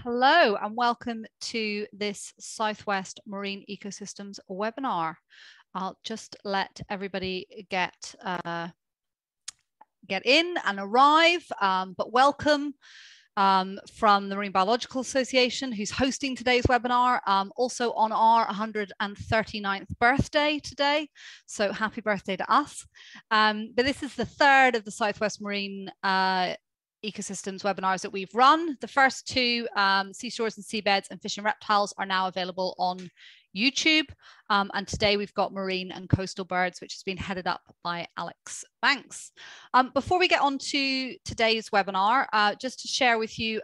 Hello and welcome to this Southwest Marine Ecosystems webinar. I'll just let everybody get in and arrive, but welcome from the Marine Biological Association, who's hosting today's webinar, also on our 139th birthday today. So happy birthday to us. But this is the third of the Southwest Marine Ecosystems webinars that we've run. The first two, sea stores and seabeds and fish and reptiles, are now available on YouTube. And today we've got marine and coastal birds, which has been headed up by Alex Banks. Before we get on to today's webinar, just to share with you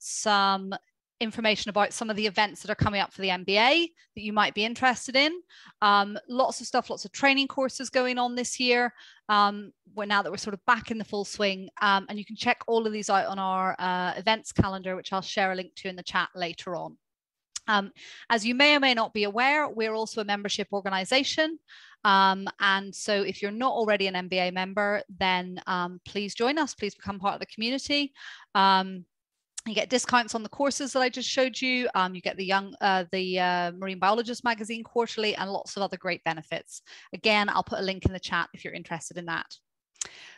some information about some of the events that are coming up for the MBA that you might be interested in. Lots of stuff, lots of training courses going on this year. Now that we're sort of back in the full swing, and you can check all of these out on our events calendar, which I'll share a link to in the chat later on. As you may or may not be aware, we're also a membership organization. And so if you're not already an MBA member, then please join us, please become part of the community. You get discounts on the courses that I just showed you. You get the Marine Biologist magazine quarterly and lots of other great benefits. Again, I'll put a link in the chat if you're interested in that.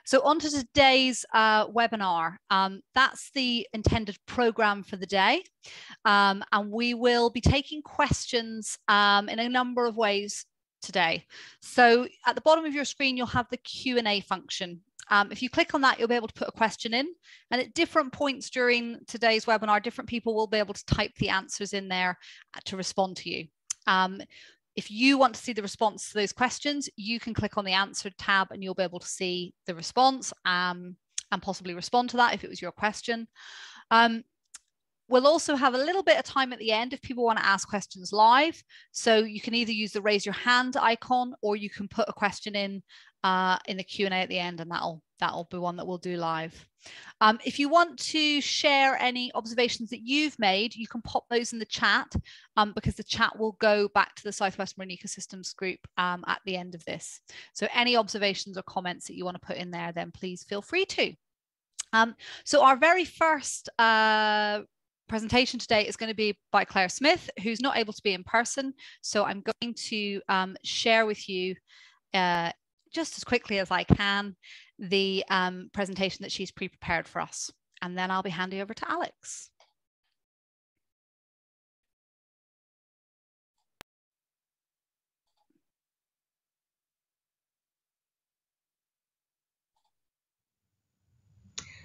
So on to today's webinar. That's the intended program for the day. And we will be taking questions in a number of ways today. So at the bottom of your screen, you'll have the Q&A function. If you click on that, you'll be able to put a question in, and at different points during today's webinar, different people will be able to type the answers in there to respond to you. If you want to see the response to those questions, you can click on the answer tab and you'll be able to see the response and possibly respond to that if it was your question. We'll also have a little bit of time at the end if people want to ask questions live. So you can either use the raise your hand icon, or you can put a question in the Q&A at the end, and that'll be one that we'll do live. If you want to share any observations that you've made, you can pop those in the chat, because the chat will go back to the Southwest Marine Ecosystems group at the end of this. So any observations or comments that you want to put in there, then please feel free to. So our very first presentation today is going to be by Claire Smith, who's not able to be in person. So I'm going to share with you just as quickly as I can the presentation that she's pre-prepared for us. And then I'll be handing over to Alex.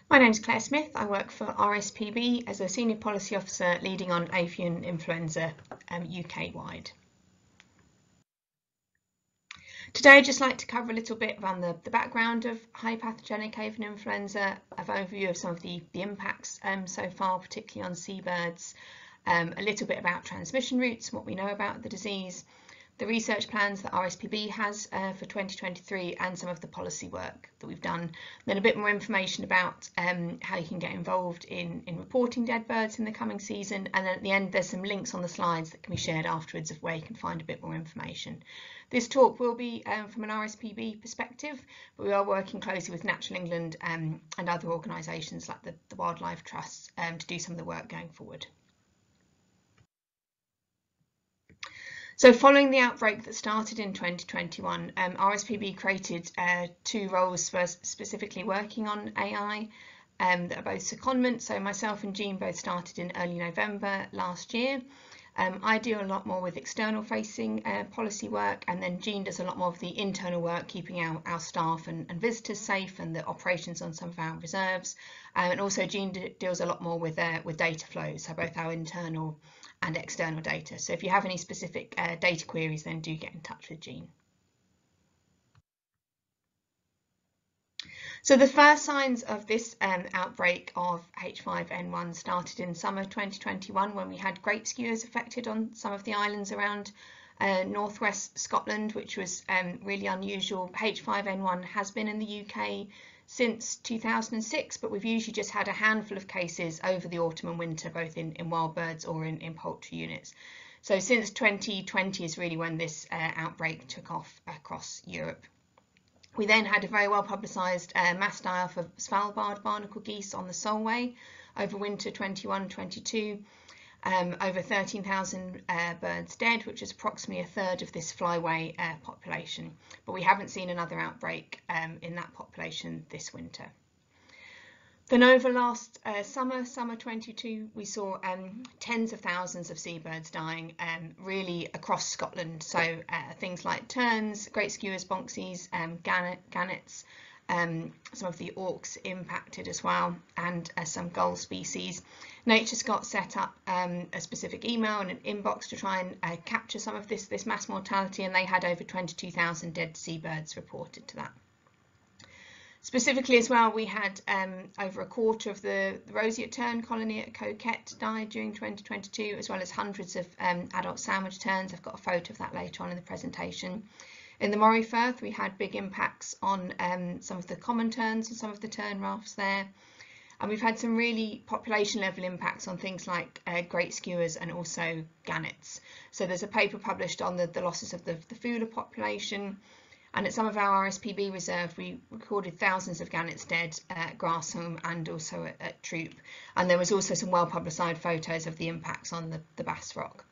My name is Claire Smith. I work for RSPB as a Senior Policy Officer leading on avian influenza UK-wide. Today I'd just like to cover a little bit around the background of high pathogenic avian influenza, an overview of some of the impacts so far, particularly on seabirds, a little bit about transmission routes, what we know about the disease, the research plans that RSPB has for 2023, and some of the policy work that we've done. Then a bit more information about how you can get involved in reporting dead birds in the coming season. And then at the end, there's some links on the slides that can be shared afterwards of where you can find a bit more information. This talk will be from an RSPB perspective, but we are working closely with Natural England and other organisations like the Wildlife Trusts to do some of the work going forward. So following the outbreak that started in 2021, RSPB created two roles for specifically working on AI that are both secondment. So myself and Jean both started in early November last year. I do a lot more with external facing policy work, and then Jean does a lot more of the internal work, keeping our staff and visitors safe, and the operations on some of our reserves. And also Jean deals a lot more with data flows, so both our internal and external data. So if you have any specific data queries, then do get in touch with Jean. So the first signs of this outbreak of H5N1 started in summer 2021, when we had grape skewers affected on some of the islands around northwest Scotland, which was really unusual. H5N1 has been in the UK since 2006, but we've usually just had a handful of cases over the autumn and winter, both in wild birds or in poultry units. So since 2020 is really when this outbreak took off across Europe. We then had a very well publicised mass die-off of Svalbard barnacle geese on the Solway over winter 21-22. Over 13,000 birds dead, which is approximately a third of this flyway population. But we haven't seen another outbreak in that population this winter. Then over last summer 22, we saw tens of thousands of seabirds dying really across Scotland. So things like terns, great skewers, bonxies, gannets, some of the auks impacted as well, and some gull species. Nature's got set up a specific email and an inbox to try and capture some of this mass mortality, and they had over 22,000 dead seabirds reported to that. Specifically as well, we had over a quarter of the roseate tern colony at Coquette died during 2022, as well as hundreds of adult sandwich terns. I've got a photo of that later on in the presentation. In the Moray Firth, we had big impacts on some of the common terns and some of the tern rafts there. And we've had some really population level impacts on things like great skewers and also gannets. So there's a paper published on the losses of the Fula population. And at some of our RSPB reserve, we recorded thousands of gannets dead at Grassham and also at Troop. And there was also some well-publicised photos of the impacts on the Bass Rock.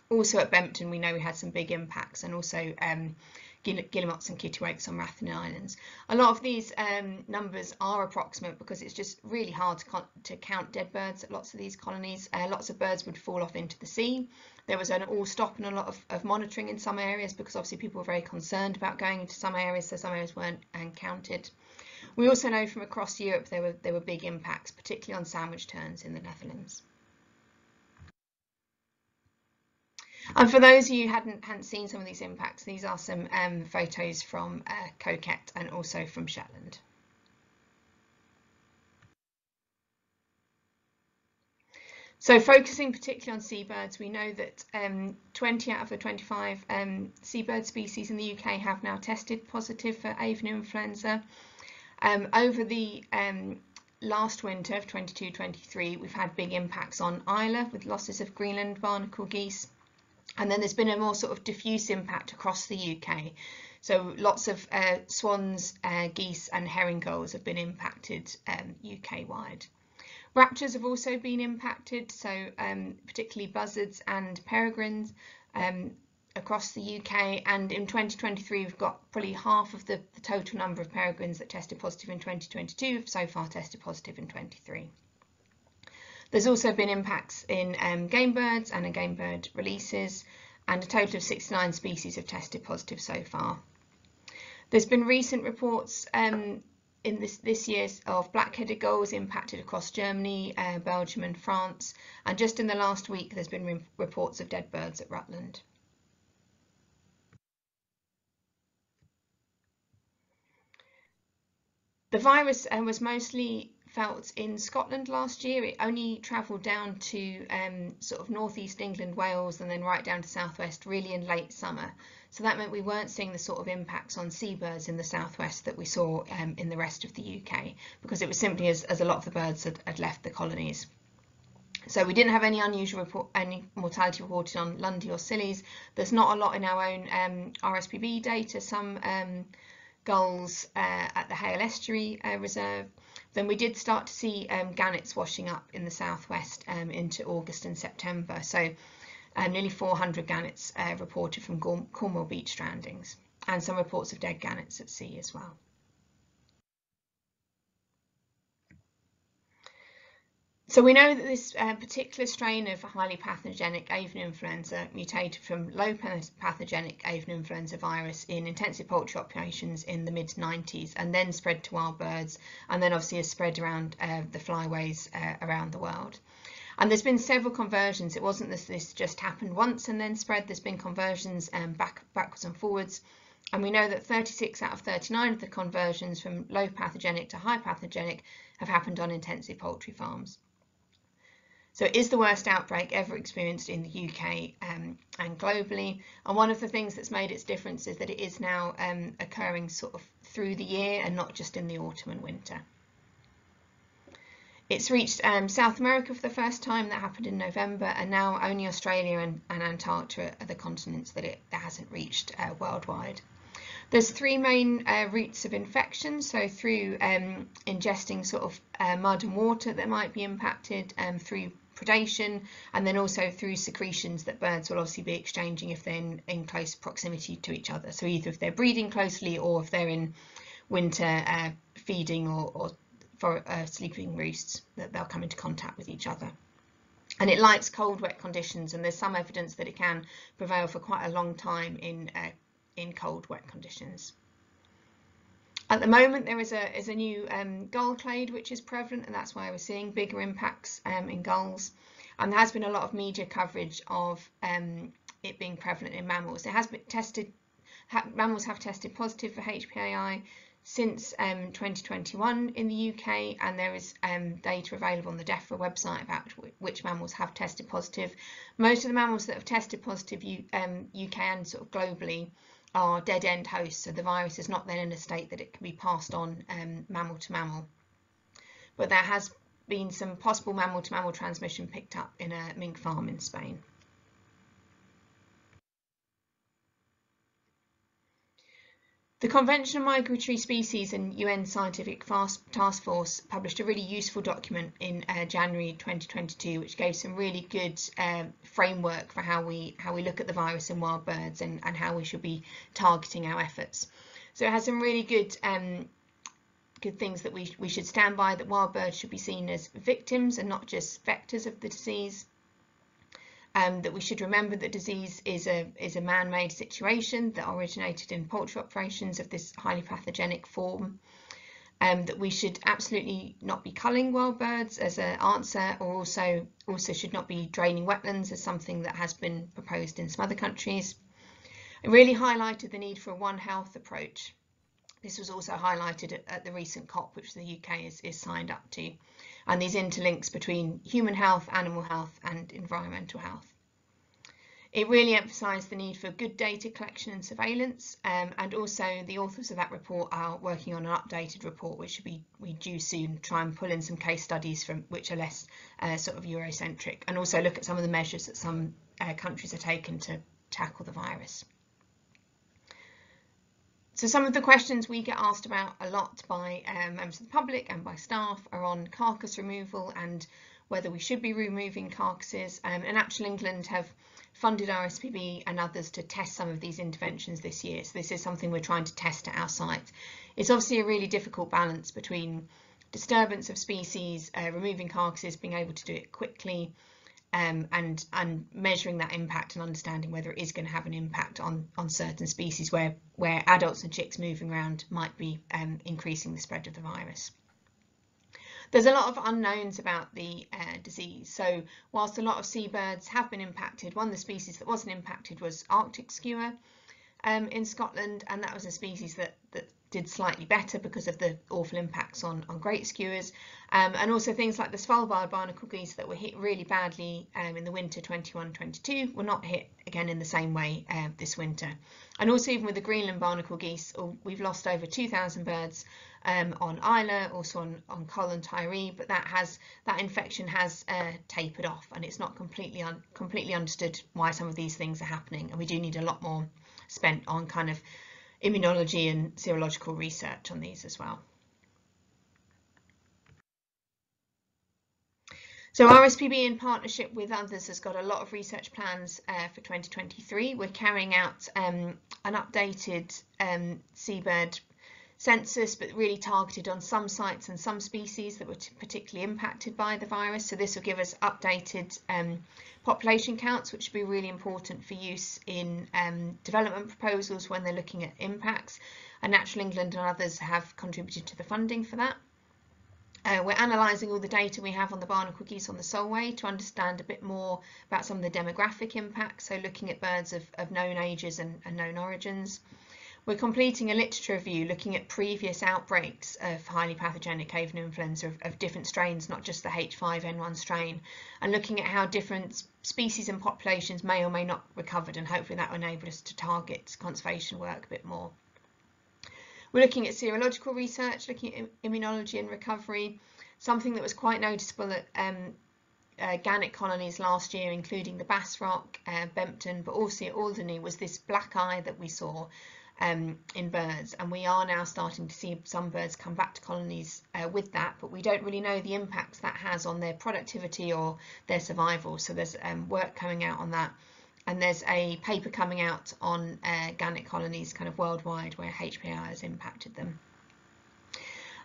Also at Bempton, we know we had some big impacts, and also guillemots and kittiwakes on Rathlin Islands. A lot of these numbers are approximate because it's just really hard to count dead birds at lots of these colonies. Lots of birds would fall off into the sea. There was an all stop and a lot of monitoring in some areas because obviously people were very concerned about going into some areas, so some areas weren't counted. We also know from across Europe there were big impacts, particularly on sandwich terns in the Netherlands. And for those of you who hadn't seen some of these impacts, these are some photos from Coquette and also from Shetland. So focusing particularly on seabirds, we know that 20 out of the 25 seabird species in the UK have now tested positive for avian influenza. Over the last winter of 22-23, we've had big impacts on Islay with losses of Greenland barnacle geese. And then there's been a more sort of diffuse impact across the UK. So lots of swans, geese and herring gulls have been impacted UK-wide. Raptors have also been impacted, so particularly buzzards and peregrines across the UK. And in 2023, we've got probably half of the total number of peregrines that tested positive in 2022 have so far tested positive in 23. There's also been impacts in game birds and in game bird releases, and a total of 69 species have tested positive so far. There's been recent reports in this year of black-headed gulls impacted across Germany, Belgium and France, and just in the last week there's been reports of dead birds at Rutland. The virus was mostly felt in Scotland last year. It only travelled down to sort of northeast England, Wales, and then right down to southwest really in late summer. So that meant we weren't seeing the sort of impacts on seabirds in the southwest that we saw in the rest of the UK, because it was simply as a lot of the birds had left the colonies. So we didn't have any unusual any mortality reported on Lundy or Scillies. There's not a lot in our own RSPB data. Some gulls at the Hale Estuary Reserve. Then we did start to see gannets washing up in the southwest into August and September. So nearly 400 gannets reported from Cornwall beach strandings, and some reports of dead gannets at sea as well. So we know that this particular strain of highly pathogenic avian influenza mutated from low pathogenic avian influenza virus in intensive poultry operations in the mid-90s, and then spread to wild birds, and then obviously has spread around the flyways around the world. And there's been several conversions. It wasn't this just happened once and then spread. There's been conversions backwards and forwards. And we know that 36 out of 39 of the conversions from low pathogenic to high pathogenic have happened on intensive poultry farms. So it is the worst outbreak ever experienced in the UK and globally. And one of the things that's made its difference is that it is now occurring sort of through the year and not just in the autumn and winter. It's reached South America for the first time. That happened in November, and now only Australia and Antarctica are the continents that it hasn't reached worldwide. There's three main routes of infection, so through ingesting sort of mud and water that might be impacted, through predation, and then also through secretions that birds will obviously be exchanging if they're in close proximity to each other. So either if they're breeding closely or if they're in winter feeding or for sleeping roosts, that they'll come into contact with each other. And it likes cold, wet conditions, and there's some evidence that it can prevail for quite a long time in cold, wet conditions. At the moment, there is a new gull clade which is prevalent, and that's why we're seeing bigger impacts in gulls. And there has been a lot of media coverage of it being prevalent in mammals. It has been tested. Mammals have tested positive for HPAI since 2021 in the UK, and there is data available on the DEFRA website about which mammals have tested positive. Most of the mammals that have tested positive UK and sort of globally are dead-end hosts, so the virus is not then in a state that it can be passed on mammal to mammal. But there has been some possible mammal-to-mammal transmission picked up in a mink farm in Spain. The Convention on Migratory Species and UN Scientific Task Force published a really useful document in January 2022, which gave some really good framework for how we look at the virus in wild birds and how we should be targeting our efforts. So it has some really good things that we should stand by, that wild birds should be seen as victims and not just vectors of the disease. That we should remember that disease is a man-made situation that originated in poultry operations of this highly pathogenic form. That we should absolutely not be culling wild birds as an answer, or also should not be draining wetlands as something that has been proposed in some other countries. It really highlighted the need for a One Health approach. This was also highlighted at the recent COP, which the UK is signed up to, and these interlinks between human health, animal health and environmental health. It really emphasised the need for good data collection and surveillance, and also the authors of that report are working on an updated report which should be due soon, try and pull in some case studies from which are less sort of Eurocentric, and also look at some of the measures that some countries are taking to tackle the virus. So some of the questions we get asked about a lot by members of the public and by staff are on carcass removal and whether we should be removing carcasses. And Natural England have funded RSPB and others to test some of these interventions this year. So this is something we're trying to test at our site. It's obviously a really difficult balance between disturbance of species, removing carcasses, being able to do it quickly, and measuring that impact and understanding whether it is going to have an impact on certain species where adults and chicks moving around might be increasing the spread of the virus. There's a lot of unknowns about the disease. So whilst a lot of seabirds have been impacted, one of the species that wasn't impacted was Arctic skua in Scotland, and that was a species that did slightly better because of the awful impacts on great skuas, and also things like the Svalbard barnacle geese that were hit really badly in the winter 21-22 were not hit again in the same way this winter. And also even with the Greenland barnacle geese, we've lost over 2,000 birds on Isla, also on Col and Tyree, but that infection has tapered off, and it's not completely understood why some of these things are happening, and we do need a lot more spent on kind of immunology and serological research on these as well. So RSPB, in partnership with others, has got a lot of research plans for 2023. We're carrying out an updated seabird census, but really targeted on some sites and some species that were particularly impacted by the virus. So this will give us updated population counts, which will be really important for use in development proposals when they're looking at impacts. And Natural England and others have contributed to the funding for that. We're analysing all the data we have on the barnacle geese on the Solway to understand a bit more about some of the demographic impacts, so looking at birds of known ages and known origins. We're completing a literature review looking at previous outbreaks of highly pathogenic avian influenza of different strains, not just the H5N1 strain, and looking at how different species and populations may or may not recovered, and hopefully that will enable us to target conservation work a bit more. We're looking at serological research, looking at immunology and recovery. Something that was quite noticeable at gannet colonies last year, including the Bass Rock, Bempton, but also at Alderney, was this black eye that we saw. in birds, and we are now starting to see some birds come back to colonies with that, but we don't really know the impacts that has on their productivity or their survival. So there's work coming out on that, and there's a paper coming out on gannet colonies kind of worldwide where HPAI has impacted them.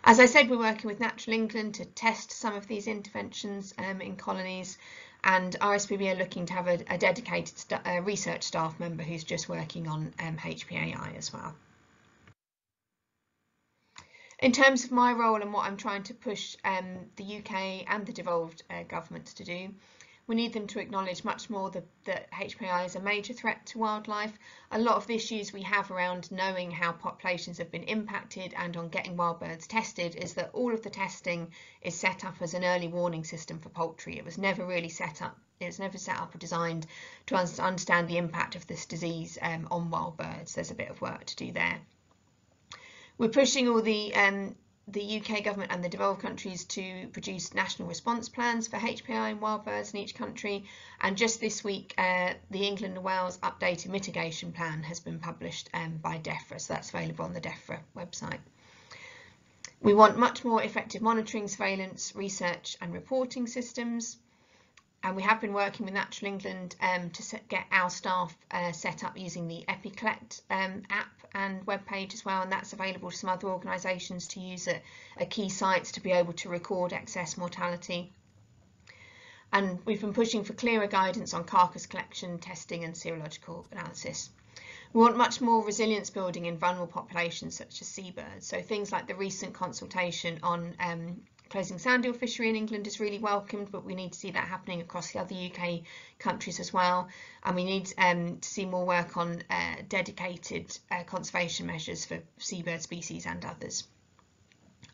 As I said, we're working with Natural England to test some of these interventions in colonies, and RSPB are looking to have a dedicated research staff member who's just working on HPAI as well. In terms of my role and what I'm trying to push the UK and the devolved governments to do, we need them to acknowledge much more that HPAI is a major threat to wildlife. A lot of the issues we have around knowing how populations have been impacted and on getting wild birds tested is that all of the testing is set up as an early warning system for poultry. It was never really set up. It's never set up or designed to understand the impact of this disease on wild birds. There's a bit of work to do there. We're pushing all the UK government and the devolved countries to produce national response plans for HPAI in wild birds in each country, and just this week the England and Wales updated mitigation plan has been published by DEFRA, so that's available on the DEFRA website. We want much more effective monitoring, surveillance, research and reporting systems, and we have been working with Natural England to get our staff set up using the EpiCollect app and webpage as well, and that's available to some other organisations to use at key sites to be able to record excess mortality. And we've been pushing for clearer guidance on carcass collection, testing and serological analysis. We want much more resilience building in vulnerable populations such as seabirds, so things like the recent consultation on closing sand eel fishery in England is really welcomed, but we need to see that happening across the other UK countries as well, and we need to see more work on dedicated conservation measures for seabird species and others.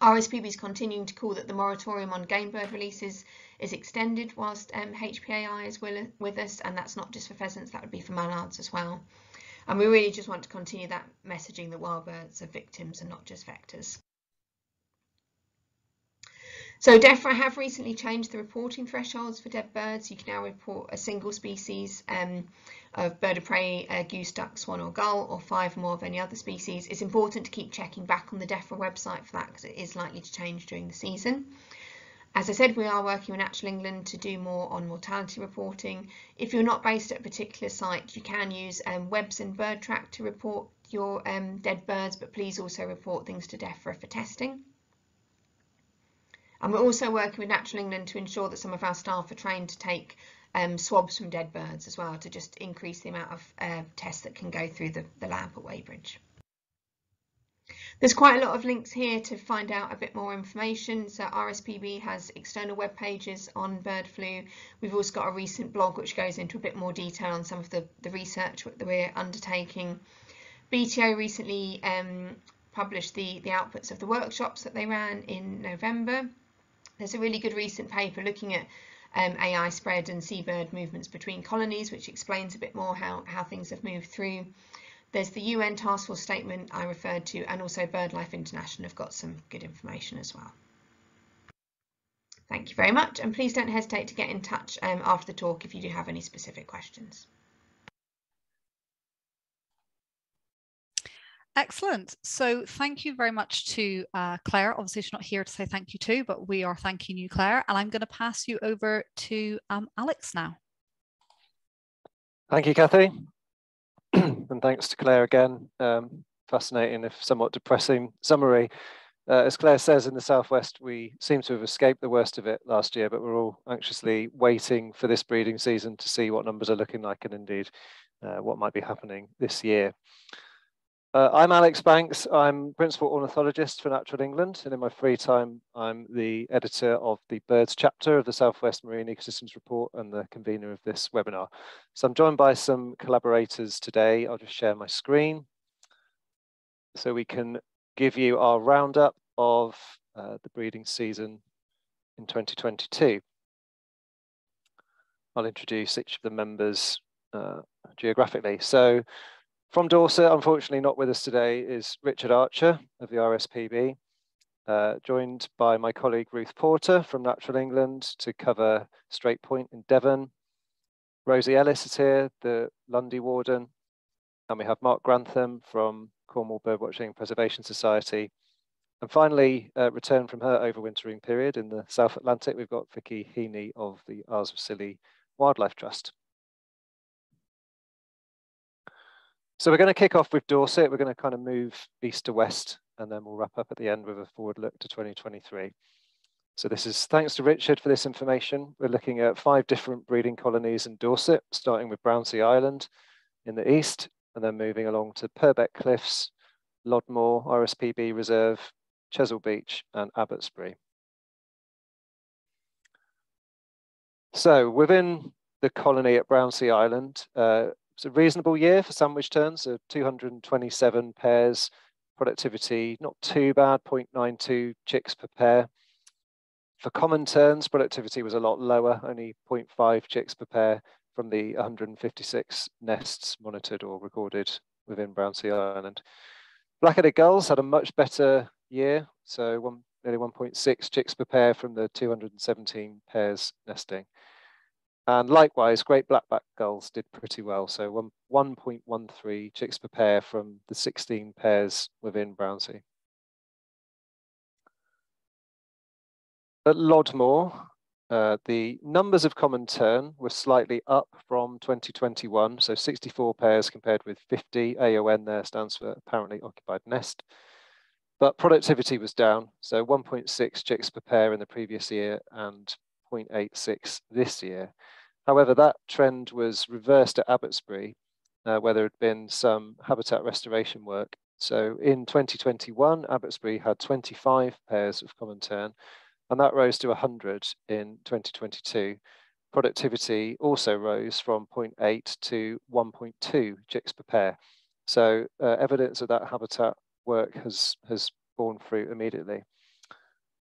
RSPB is continuing to call that the moratorium on game bird releases is extended whilst HPAI is with us, and that's not just for pheasants, that would be for mallards as well. And we really just want to continue that messaging that wild birds are victims and not just vectors. So DEFRA have recently changed the reporting thresholds for dead birds. You can now report a single species of bird of prey, goose, duck, swan or gull, or 5 or more of any other species. It's important to keep checking back on the DEFRA website for that because it is likely to change during the season. As I said, we are working with Natural England to do more on mortality reporting. If you're not based at a particular site, you can use Webs and Bird Track to report your dead birds, but please also report things to DEFRA for testing. And we're also working with Natural England to ensure that some of our staff are trained to take swabs from dead birds as well, to just increase the amount of tests that can go through the lab at Weybridge. There's quite a lot of links here to find out a bit more information. So RSPB has external web pages on bird flu. We've also got a recent blog which goes into a bit more detail on some of the research that we're undertaking. BTO recently published the outputs of the workshops that they ran in November. There's a really good recent paper looking at AI spread and seabird movements between colonies, which explains a bit more how things have moved through. There's the UN Task Force statement I referred to, and also BirdLife International have got some good information as well. Thank you very much, and please don't hesitate to get in touch after the talk if you do have any specific questions. Excellent. So thank you very much to Claire. Obviously, she's not here to say thank you to, but we are thanking you, Claire. And I'm going to pass you over to Alex now. Thank you, Kathy. And thanks to Claire again. Fascinating, if somewhat depressing summary. As Claire says, in the Southwest, we seem to have escaped the worst of it last year, but we're all anxiously waiting for this breeding season to see what numbers are looking like and indeed what might be happening this year. I'm Alex Banks. I'm Principal Ornithologist for Natural England, and in my free time, I'm the editor of the Birds chapter of the Southwest Marine Ecosystems Report and the convener of this webinar. So I'm joined by some collaborators today. I'll just share my screen so we can give you our roundup of the breeding season in 2022. I'll introduce each of the members geographically. So from Dorset, unfortunately not with us today, is Richard Archer of the RSPB, joined by my colleague Ruth Porter from Natural England to cover Strait Point in Devon. Rosie Ellis is here, the Lundy Warden, and we have Mark Grantham from Cornwall Birdwatching and Preservation Society. And finally, return from her overwintering period in the South Atlantic, we've got Vicky Heaney of the Isles of Scilly Wildlife Trust. So we're going to kick off with Dorset. We're going to kind of move east to west, and then we'll wrap up at the end with a forward look to 2023. So this is thanks to Richard for this information. We're looking at 5 different breeding colonies in Dorset, starting with Brownsea Island in the east, and then moving along to Purbeck Cliffs, Lodmore, RSPB Reserve, Chesil Beach, and Abbotsbury. So within the colony at Brownsea Island, it's a reasonable year for sandwich terns, so 227 pairs, productivity not too bad, 0.92 chicks per pair. For common terns, productivity was a lot lower, only 0.5 chicks per pair from the 156 nests monitored or recorded within Brownsea Island. Black-headed gulls had a much better year, so nearly 1.6 chicks per pair from the 217 pairs nesting. And likewise, great blackback gulls did pretty well, so 1.13 chicks per pair from the 16 pairs within Brownsea. At Lodmore, the numbers of common tern were slightly up from 2021, so 64 pairs compared with 50. AON there stands for apparently occupied nest. But productivity was down, so 1.6 chicks per pair in the previous year and 0.86 this year. However, that trend was reversed at Abbotsbury, where there had been some habitat restoration work. So in 2021, Abbotsbury had 25 pairs of common tern, and that rose to 100 in 2022. Productivity also rose from 0.8 to 1.2 chicks per pair. So evidence of that habitat work has borne fruit immediately.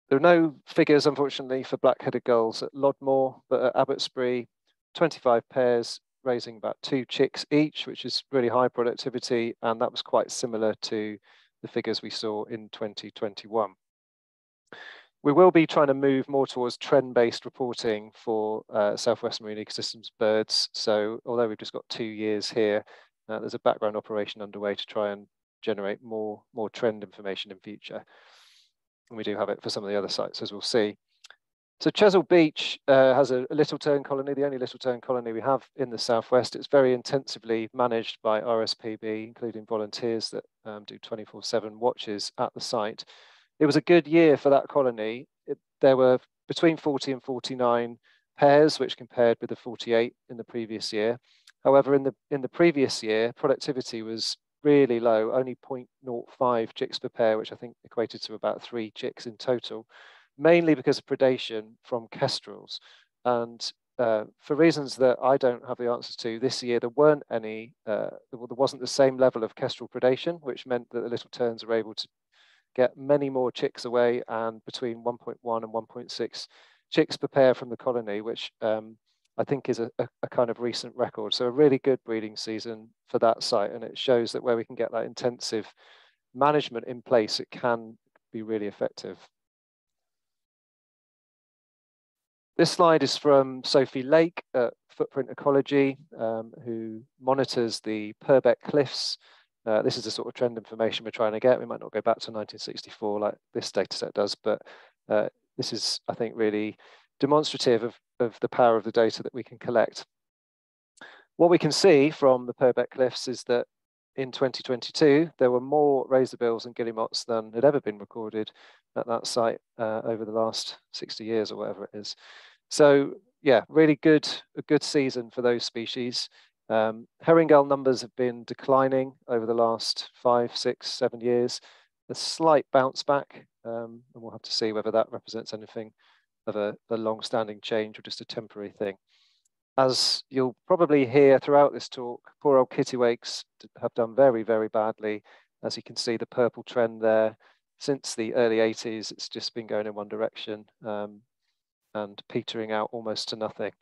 There are no figures, unfortunately, for black-headed gulls at Lodmore, but at Abbotsbury, 25 pairs, raising about 2 chicks each, which is really high productivity, and that was quite similar to the figures we saw in 2021. We will be trying to move more towards trend-based reporting for Southwest Marine Ecosystems birds. So although we've just got 2 years here, there's a background operation underway to try and generate more trend information in future. And we do have it for some of the other sites, as we'll see. So Chesil Beach has a little tern colony, the only little tern colony we have in the southwest. It's very intensively managed by RSPB, including volunteers that do 24/7 watches at the site. It was a good year for that colony. There were between 40 and 49 pairs, which compared with the 48 in the previous year. However, in the previous year, productivity was really low, only 0.05 chicks per pair, which I think equated to about 3 chicks in total, mainly because of predation from kestrels. And for reasons that I don't have the answers to, this year there weren't any, there wasn't the same level of kestrel predation, which meant that the little terns are able to get many more chicks away, and between 1.1 and 1.6 chicks per pair from the colony, which I think is a kind of recent record. So a really good breeding season for that site, and it shows that where we can get that intensive management in place, it can be really effective. This slide is from Sophie Lake at Footprint Ecology, who monitors the Purbeck Cliffs. This is the sort of trend information we're trying to get. We might not go back to 1964 like this data set does, but this is, I think, really demonstrative of the power of the data that we can collect. What we can see from the Purbeck Cliffs is that in 2022, there were more razorbills and guillemots than had ever been recorded at that site over the last 60 years or whatever it is. So yeah, really a good season for those species. Herring gull numbers have been declining over the last 5, 6, 7 years. A slight bounce back, and we'll have to see whether that represents anything of a long-standing change or just a temporary thing. As you'll probably hear throughout this talk, poor old kittiwakes have done very, very badly. As you can see, the purple trend there, since the early 80s, it's just been going in one direction and petering out almost to nothing.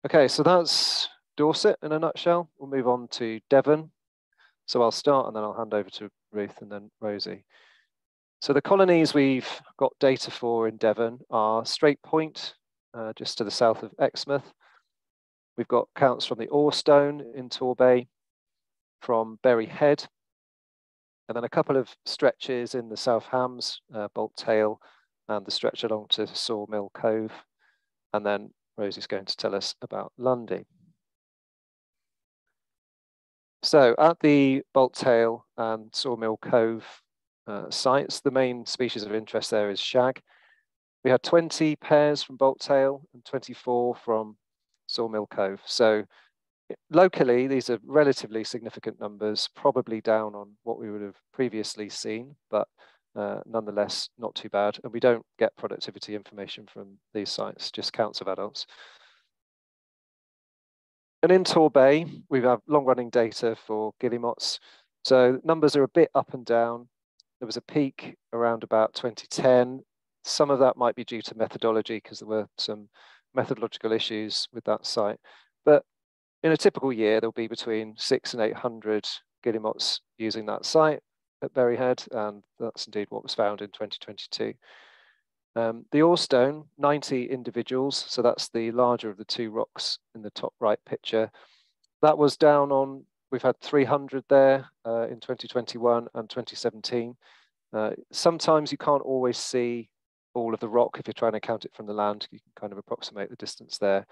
Okay, so that's Dorset in a nutshell. We'll move on to Devon. So I'll start and then I'll hand over to Ruth and then Rosie. So the colonies we've got data for in Devon are Straight Point, just to the south of Exmouth, We've got counts from the Orstone in Torbay, from Berry Head, and then a couple of stretches in the South Hams, Bolt Tail, and the stretch along to Sawmill Cove. And then Rosie's going to tell us about Lundy. So at the Bolt Tail and Sawmill Cove sites, the main species of interest there is shag. We had 20 pairs from Bolt Tail and 24 from Sawmill Cove. So locally, these are relatively significant numbers, probably down on what we would have previously seen, but nonetheless, not too bad. And we don't get productivity information from these sites, just counts of adults. And in Torbay, we have long-running data for guillemots. So numbers are a bit up and down. There was a peak around about 2010. Some of that might be due to methodology because there were some methodological issues with that site. But in a typical year, there'll be between 600 and 800 guillemots using that site at Berry Head, and that's indeed what was found in 2022. The Orstone, 90 individuals, so that's the larger of the two rocks in the top right picture. That was down on, we've had 300 there in 2021 and 2017. Sometimes you can't always see all of the rock if you're trying to count it from the land. You can kind of approximate the distance there.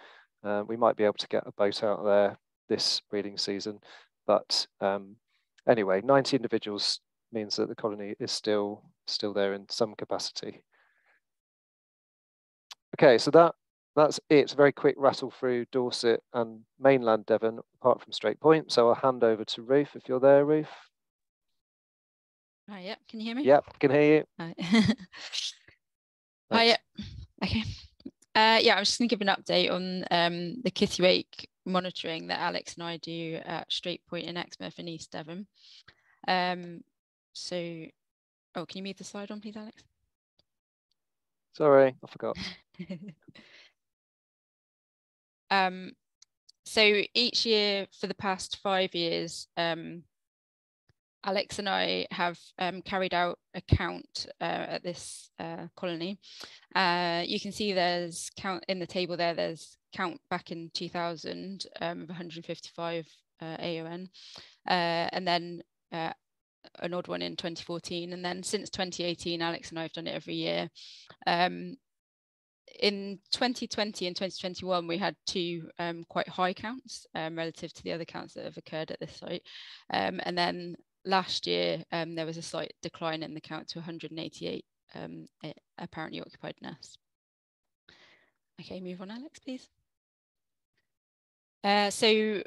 We might be able to get a boat out there this breeding season, but anyway, 90 individuals means that the colony is still there in some capacity. Okay, so that's it. Very quick rattle through Dorset and mainland Devon, apart from Strait Point. So I'll hand over to Ruth if you're there, Ruth. Yep, can you hear me? Yep, can hear you. Hi. Yep. Okay. Yeah, I'm just going to give an update on the Kittiwake monitoring that Alex and I do at Strait Point in Exmouth in East Devon. So, oh, can you move the slide on, please, Alex? Sorry, I forgot. So each year for the past 5 years, Alex and I have carried out a count at this colony. You can see there's count in the table there, there's count back in 2000 of 155 AON, and then an odd one in 2014. And then since 2018, Alex and I have done it every year. In 2020 and 2021, we had two quite high counts relative to the other counts that have occurred at this site. And then last year, there was a slight decline in the count to 188 apparently occupied nests. Okay, move on, Alex, please. So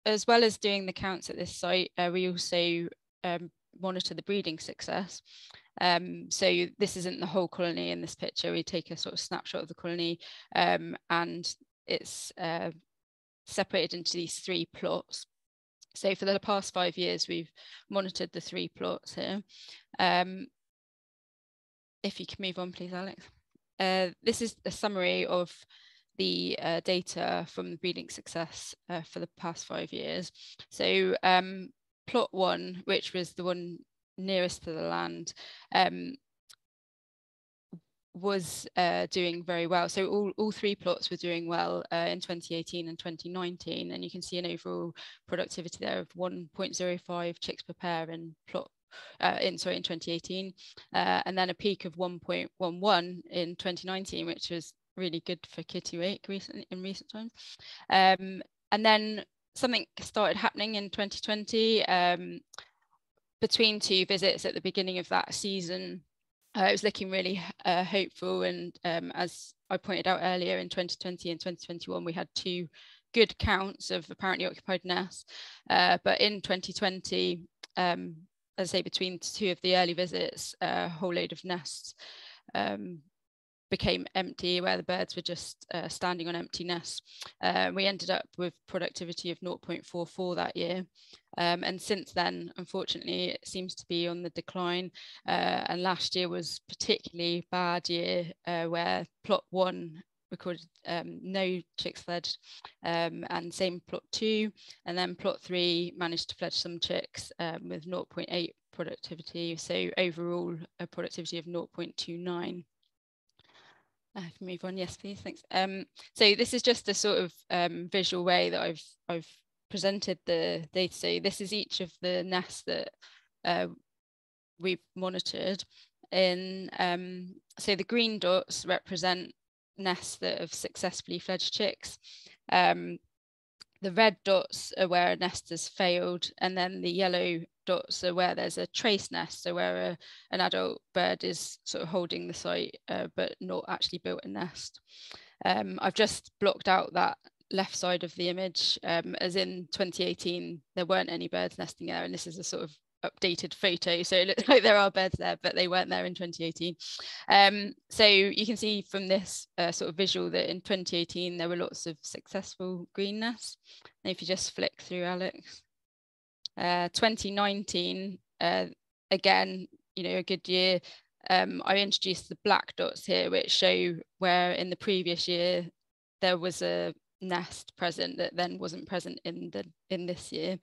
as well as doing the counts at this site, we also monitor the breeding success. So this isn't the whole colony in this picture. We take a sort of snapshot of the colony, and it's separated into these 3 plots. So for the past 5 years, we've monitored the 3 plots here. If you can move on, please, Alex. This is a summary of the data from the breeding success for the past 5 years. So plot 1, which was the one nearest to the land, was doing very well. So all 3 plots were doing well in 2018 and 2019, and you can see an overall productivity there of 1.05 chicks per pair in plot in 2018, and then a peak of 1.11 in 2019, which was really good for Kittiwake in recent times. And then something started happening in 2020. Between 2 visits at the beginning of that season, it was looking really hopeful, and as I pointed out earlier, in 2020 and 2021 we had 2 good counts of apparently occupied nests, but in 2020, as I say, between 2 of the early visits, a whole load of nests became empty, where the birds were just standing on empty nests. We ended up with productivity of 0.44 that year. And since then, unfortunately, it seems to be on the decline. And last year was a particularly bad year, where plot 1 recorded no chicks fledged, and same plot 2. And then plot 3 managed to fledge some chicks with 0.8 productivity. So overall, a productivity of 0.29. I can move on. Yes, please. Thanks. So this is just a sort of visual way that I've presented the data. So this is each of the nests that we've monitored. In so the green dots represent nests that have successfully fledged chicks. The red dots are where a nest has failed, and then the yellow dots are where there's a trace nest, so where an adult bird is sort of holding the site but not actually built a nest. I've just blocked out that left side of the image, as in 2018 there weren't any birds nesting there, and this is a sort of updated photo, so it looks like there are birds there, but they weren't there in 2018. So you can see from this sort of visual that in 2018 there were lots of successful green nests. And if you just flick through, Alex, 2019 again, you know, a good year. I introduced the black dots here, which show where in the previous year there was a nest present that then wasn't present in this year.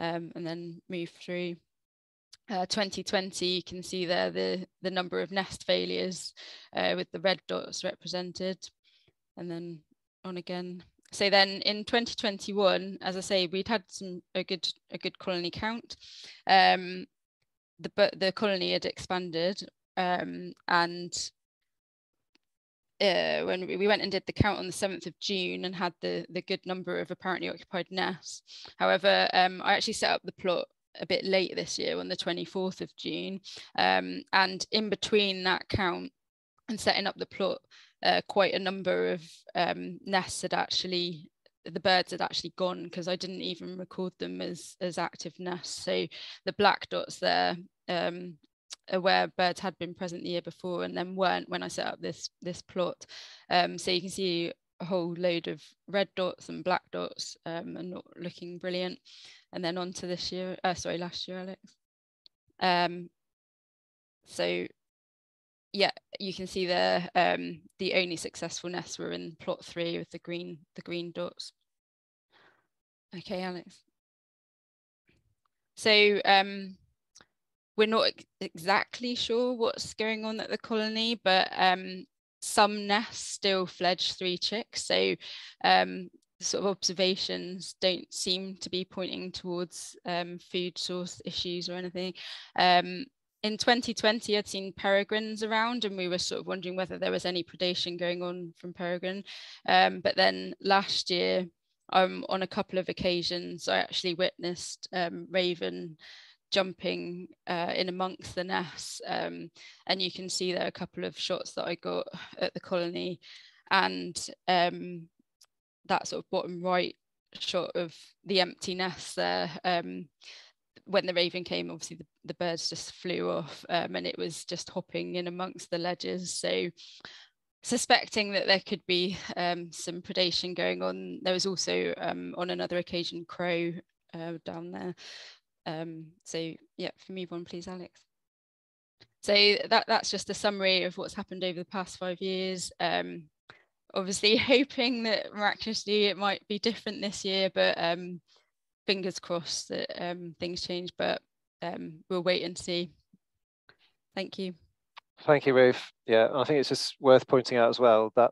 And then move through 2020, you can see there the number of nest failures with the red dots represented, and then on again. So then in 2021, as I say, we'd had a good colony count. The colony had expanded, and when we went and did the count on the 7th of June and had the good number of apparently occupied nests. However, I actually set up the plot a bit late this year on the 24th of June. And in between that count and setting up the plot, quite a number of nests had actually, the birds had actually gone, because I didn't even record them as active nests. So the black dots there where birds had been present the year before and then weren't when I set up this plot. So you can see a whole load of red dots and black dots and not looking brilliant. And then on to this year, last year, Alex. So yeah, you can see there the only successful nests were in plot 3 with the green dots. Okay, Alex. So we're not exactly sure what's going on at the colony, but some nests still fledge 3 chicks. So the sort of observations don't seem to be pointing towards food source issues or anything. In 2020, I'd seen peregrines around, and we were sort of wondering whether there was any predation going on from peregrine. But then last year, on a couple of occasions, I actually witnessed raven jumping in amongst the nests, and you can see there a couple of shots that I got at the colony, and that sort of bottom right shot of the empty nest there, when the raven came, obviously the birds just flew off, and it was just hopping in amongst the ledges. So suspecting that there could be some predation going on. There was also on another occasion crow down there. So yeah, if you move on, please, Alex. So that's just a summary of what's happened over the past 5 years. Obviously hoping that miraculously it might be different this year, but fingers crossed that things change, but we'll wait and see. Thank you. Thank you, Ruth. Yeah, I think it's just worth pointing out as well that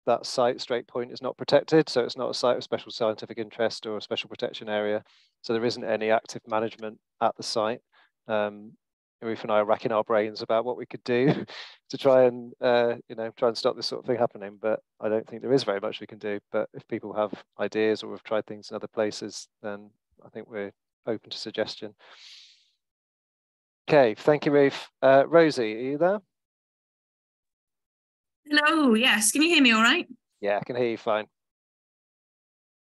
that site, Straight Point, is not protected, so it's not a site of special scientific interest or a special protection area. So there isn't any active management at the site. Ruth and I are racking our brains about what we could do to try and try and stop this sort of thing happening. But I don't think there is very much we can do. But if people have ideas or have tried things in other places, then I think we're open to suggestion. Okay, thank you, Ruth. Rosie, are you there? Hello, yes. Can you hear me all right? Yeah, I can hear you fine.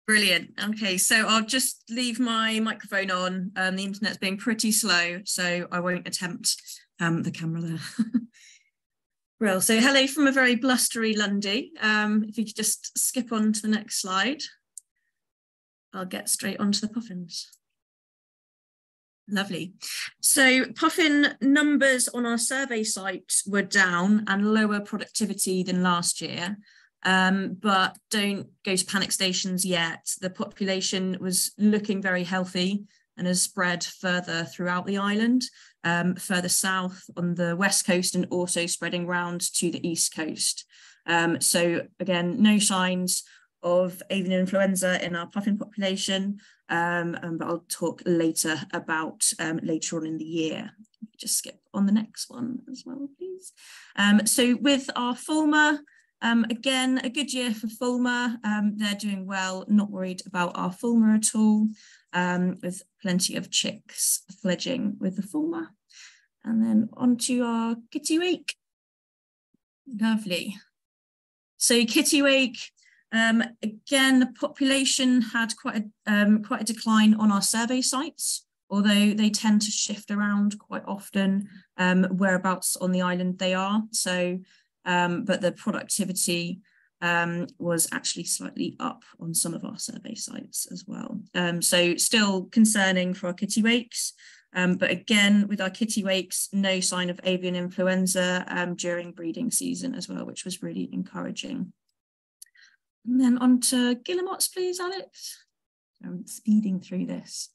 Brilliant. Okay, so I'll just leave my microphone on. The internet's being pretty slow, so I won't attempt the camera there. Well, so hello from a very blustery Lundy. If you could just skip on to the next slide, I'll get straight onto the puffins. Lovely. So puffin numbers on our survey site were down and lower productivity than last year. But don't go to panic stations yet. The population was looking very healthy and has spread further throughout the island, further south on the west coast and also spreading round to the east coast. So again, no signs of avian influenza in our puffin population, but I'll talk later about later on in the year. Just skip on the next one as well, please. So with our fulmar, again, a good year for fulmar. They're doing well, not worried about our fulmar at all, with plenty of chicks fledging with the fulmar. And then onto our kittiwake. Lovely. So kittiwake, again, the population had quite a decline on our survey sites, although they tend to shift around quite often whereabouts on the island they are. So, but the productivity was actually slightly up on some of our survey sites as well. So still concerning for our kittiwakes. But again, with our kittiwakes, no sign of avian influenza during breeding season as well, which was really encouraging. And then on to guillemots, please, Alex. I'm speeding through this.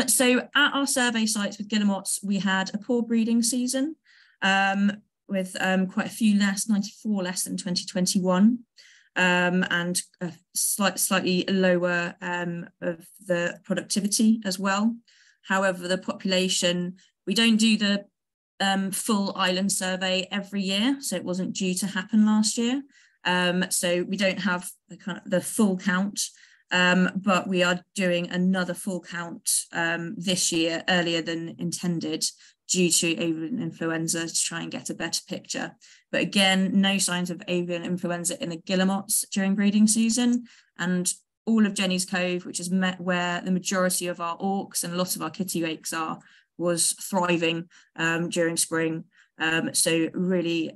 So at our survey sites with guillemots, we had a poor breeding season with quite a few less, 94 less than 2021, and a slightly lower of the productivity as well. However, the population, we don't do the full island survey every year, so it wasn't due to happen last year. So we don't have the full count, but we are doing another full count this year, earlier than intended, due to avian influenza, to try and get a better picture. But again, no signs of avian influenza in the guillemots during breeding season, and all of Jenny's Cove, which is where the majority of our auks and a lot of our kittiwakes are, was thriving during spring. So really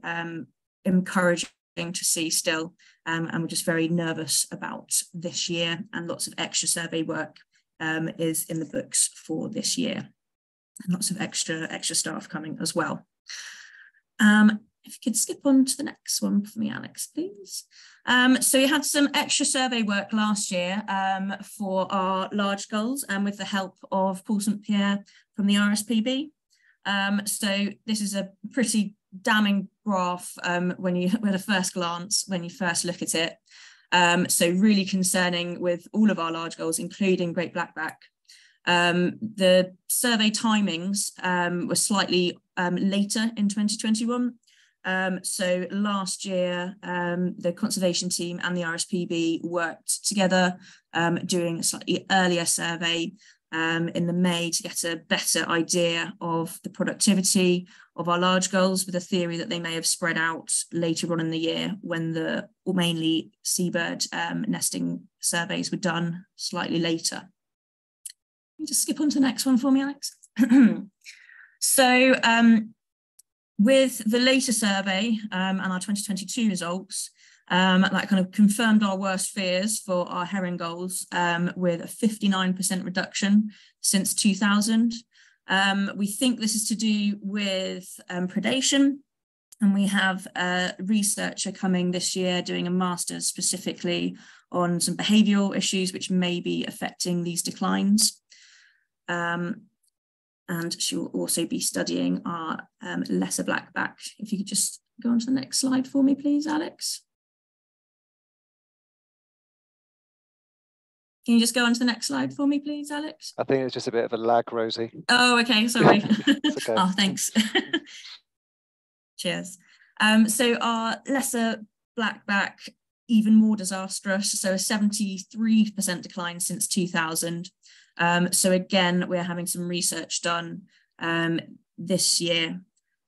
encouraging to see still, and we're just very nervous about this year, and lots of extra survey work is in the books for this year, and lots of extra staff coming as well. If you could skip on to the next one for me, Alex, please. So we had some extra survey work last year for our large gulls, and with the help of Paul St. Pierre from the RSPB. So this is a pretty damning graph with a first glance, when you first look at it. So really concerning with all of our large gulls, including great blackback. The survey timings were slightly later in 2021. So last year, the conservation team and the RSPB worked together, doing a slightly earlier survey in the May to get a better idea of the productivity of our large gulls, with a theory that they may have spread out later on in the year when the mainly seabird nesting surveys were done slightly later. Can you just skip on to the next one for me, Alex? So with the later survey and our 2022 results, that kind of confirmed our worst fears for our herring gulls, with a 59% reduction since 2000. We think this is to do with predation, and we have a researcher coming this year doing a master's specifically on some behavioural issues which may be affecting these declines. And she will also be studying our lesser blackback. If you could just go on to the next slide for me, please, Alex. Can you just go on to the next slide for me, please, Alex? I think it's just a bit of a lag, Rosie. Oh, okay, sorry. Okay. Oh, thanks. Cheers. So our lesser blackback, even more disastrous, so a 73% decline since 2000. So again, we're having some research done this year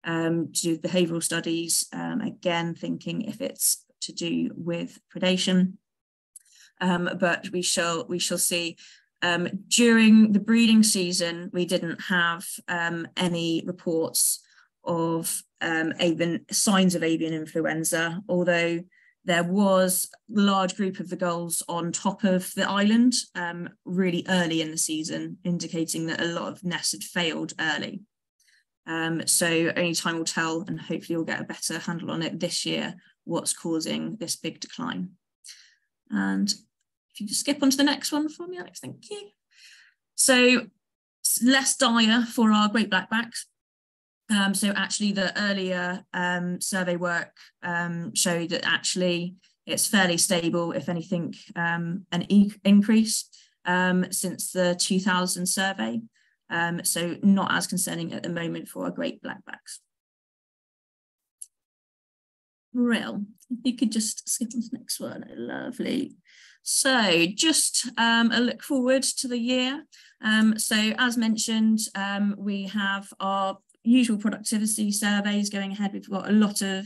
to do behavioural studies, again, thinking if it's to do with predation. But we shall see. During the breeding season, we didn't have any reports of signs of avian influenza, although there was a large group of the gulls on top of the island really early in the season, indicating that a lot of nests had failed early. So only time will tell, and hopefully we'll get a better handle on it this year, what's causing this big decline. And if you just skip on to the next one for me, Alex, thank you. So less dire for our great blackbacks. So actually the earlier survey work showed that actually it's fairly stable, if anything, an increase since the 2000 survey. So not as concerning at the moment for our great blackbacks. Brill, if you could just skip on to the next one, lovely. So just a look forward to the year. So as mentioned, we have our usual productivity surveys going ahead. We've got a lot of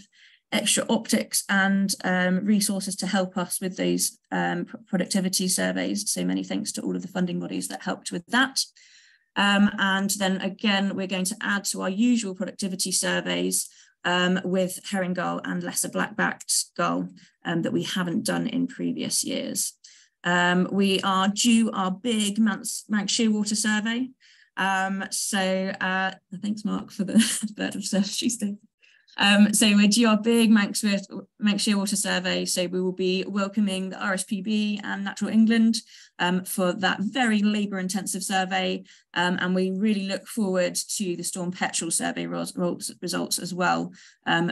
extra optics and resources to help us with those productivity surveys. So many thanks to all of the funding bodies that helped with that. And then again, we're going to add to our usual productivity surveys with herring gull and lesser black-backed gull that we haven't done in previous years. We are due our big Manx shearwater survey. Thanks, Mark, for the bird observed Tuesday. So we're due our big Manx shearwater survey. So we will be welcoming the RSPB and Natural England for that very labour-intensive survey. And we really look forward to the Storm Petrel survey results as well.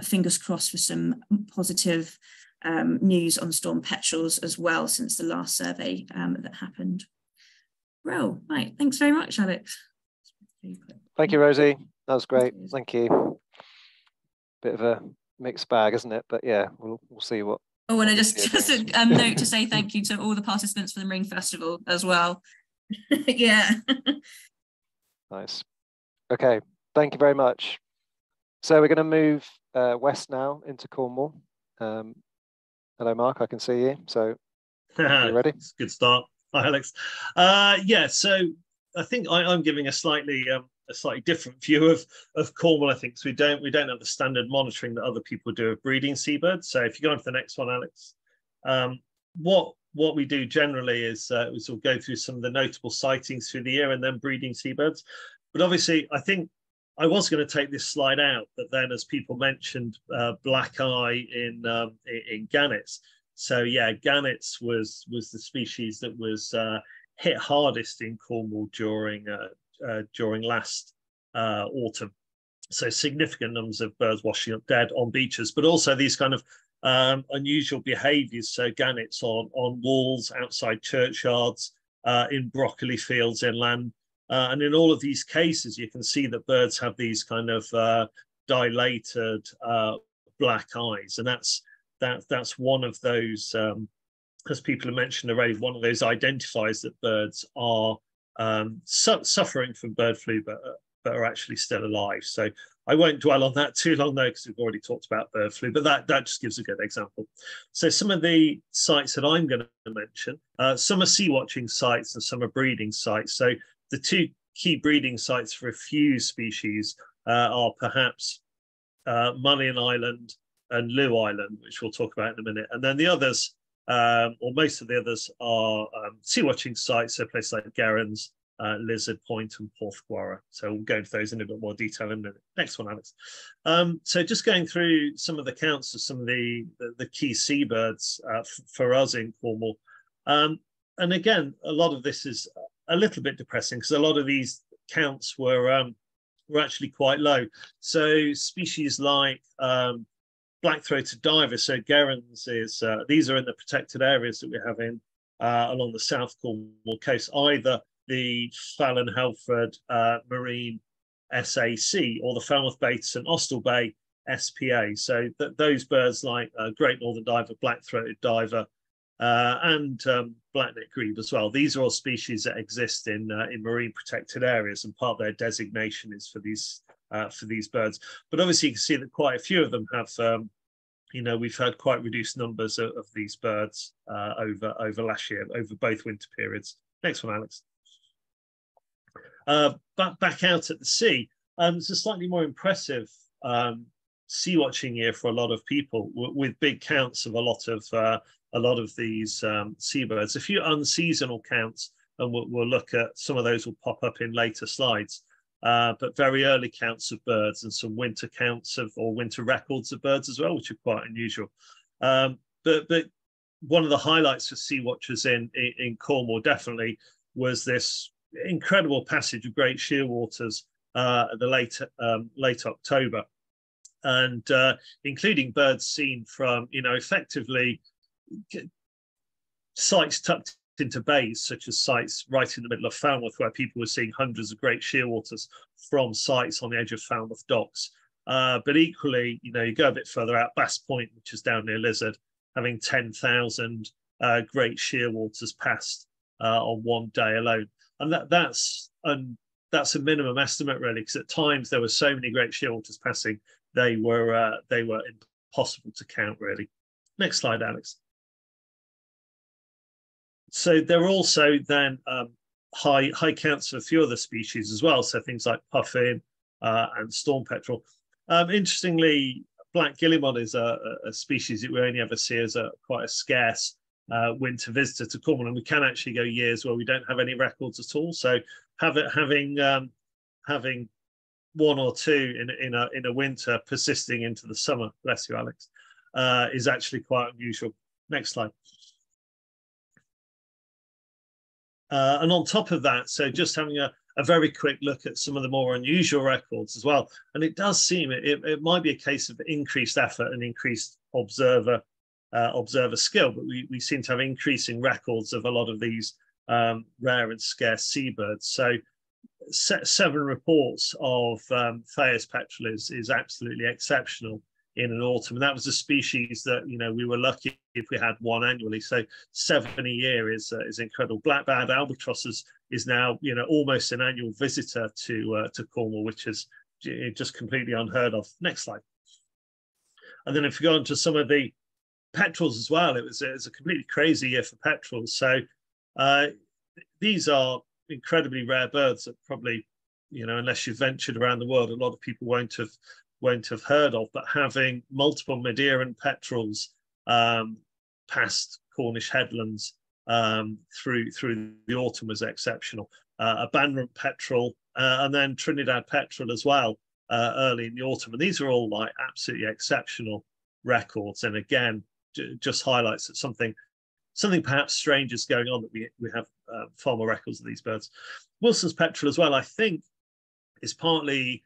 Fingers crossed for some positive news on Storm Petrels as well since the last survey that happened. Well, right, thanks very much, Alex. Thank you, Rosie. That was great. Thank you. Bit of a mixed bag, isn't it? But yeah, we'll see what. Oh, and I just a note to say thank you to all the participants for the Marine Festival as well. Yeah. Nice. Okay, thank you very much. So we're going to move west now into Cornwall. Hello, Mark. I can see you. So you ready? It's a good start. Hi, Alex. Yeah. So I think I'm giving a slightly different view of Cornwall, I think. So we don't have the standard monitoring that other people do of breeding seabirds. So if you go on to the next one, Alex, what we do generally is we'll go through some of the notable sightings through the year and then breeding seabirds. But obviously, I think I was going to take this slide out, but then as people mentioned, black eye in gannets. So yeah, gannets was the species that was hit hardest in Cornwall during last autumn. So significant numbers of birds washing up dead on beaches, but also these kind of unusual behaviours. So gannets on walls, outside churchyards, in broccoli fields inland. And in all of these cases, you can see that birds have these kind of dilated black eyes. And that's one of those, as people have mentioned already, one of those identifiers that birds are suffering from bird flu, but are actually still alive. So I won't dwell on that too long though, because we've already talked about bird flu, but that just gives a good example. So some of the sites that I'm going to mention, some are sea watching sites and some are breeding sites. So the two key breeding sites for a few species are perhaps Mullion Island and Lew Island, which we'll talk about in a minute. And then the others, or most of the others, are sea watching sites, so places like Gerrans, Lizard Point and Porthgwarra. So we'll go into those in a bit more detail in a minute. Next one, Alex. So just going through some of the counts of some of the key seabirds for us in Cornwall. And again, a lot of this is a little bit depressing because a lot of these counts were actually quite low. So species like black-throated diver, so Gerrans is, these are in the protected areas that we have in along the South Cornwall coast, either the Fallon-Helford Marine SAC or the Falmouth Bay to St Austell Bay SPA. So those birds like Great Northern Diver, black-throated diver, and black-necked grebe as well. These are all species that exist in marine protected areas, and part of their designation is for these birds. But obviously, you can see that quite a few of them have, we've had quite reduced numbers of these birds over last year, over both winter periods. Next one, Alex. Back out at the sea, it's a slightly more impressive sea watching year for a lot of people, with big counts of a lot of these seabirds. A few unseasonal counts, and we'll look at some of those will pop up in later slides. But very early counts of birds and some winter counts or winter records of birds as well, which are quite unusual. But one of the highlights for sea watchers in Cornwall definitely was this incredible passage of great shearwaters late October, and including birds seen from, effectively sites tucked into bays, such as sites right in the middle of Falmouth, where people were seeing hundreds of great shearwaters from sites on the edge of Falmouth docks. But equally, you go a bit further out, Bass Point, which is down near Lizard, having 10,000 great shearwaters passed on one day alone. And that's a minimum estimate, really, because at times there were so many great shearwaters passing, they were impossible to count, really. Next slide, Alex. So there were also then high counts of a few other species as well, so things like puffin and storm petrel. Interestingly, black guillemot is a species that we only ever see as quite a scarce winter visitor to Cornwall, and we can actually go years where we don't have any records at all. So having one or two in a winter persisting into the summer, bless you, Alex, is actually quite unusual. Next slide. And on top of that, so just having a very quick look at some of the more unusual records as well. And it does seem it might be a case of increased effort and increased observer skill, but we seem to have increasing records of a lot of these rare and scarce seabirds. So 7 reports of Thayer's petrel is absolutely exceptional in an autumn, and that was a species that we were lucky if we had one annually. So 7 a year is incredible. Black-barred albatross is now almost an annual visitor to Cornwall, which is just completely unheard of. Next slide. And then if we go on to some of the petrels as well, it was a completely crazy year for petrels. So these are incredibly rare birds that probably unless you've ventured around the world, a lot of people won't have heard of, but having multiple Madeiran petrels past Cornish headlands through the autumn was exceptional. A Banram petrel and then Trinidad petrel as well early in the autumn, and these are all like absolutely exceptional records. And again, just highlights that something perhaps strange is going on, that we have far more records of these birds. Wilson's petrel as well, I think, is partly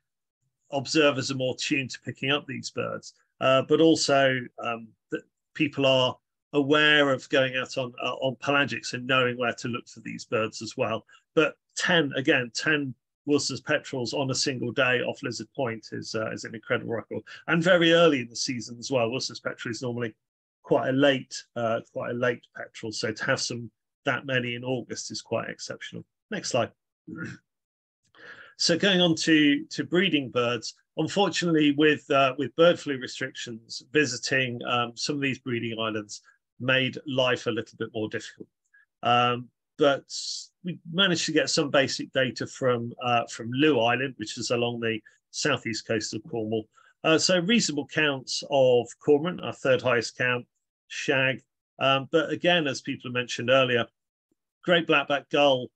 observers are more tuned to picking up these birds, but also that people are aware of going out on pelagics and knowing where to look for these birds as well. But 10 Wilson's petrels on a single day off Lizard Point is an incredible record, and very early in the season as well. Wilson's petrel is normally quite a late petrel, so to have that many in August is quite exceptional. Next slide. So going on to breeding birds, unfortunately, with bird flu restrictions, visiting some of these breeding islands made life a little bit more difficult. But we managed to get some basic data from Lew Island, which is along the southeast coast of Cornwall. So reasonable counts of cormorant, our third highest count, shag. But again, as people mentioned earlier, great blackback gull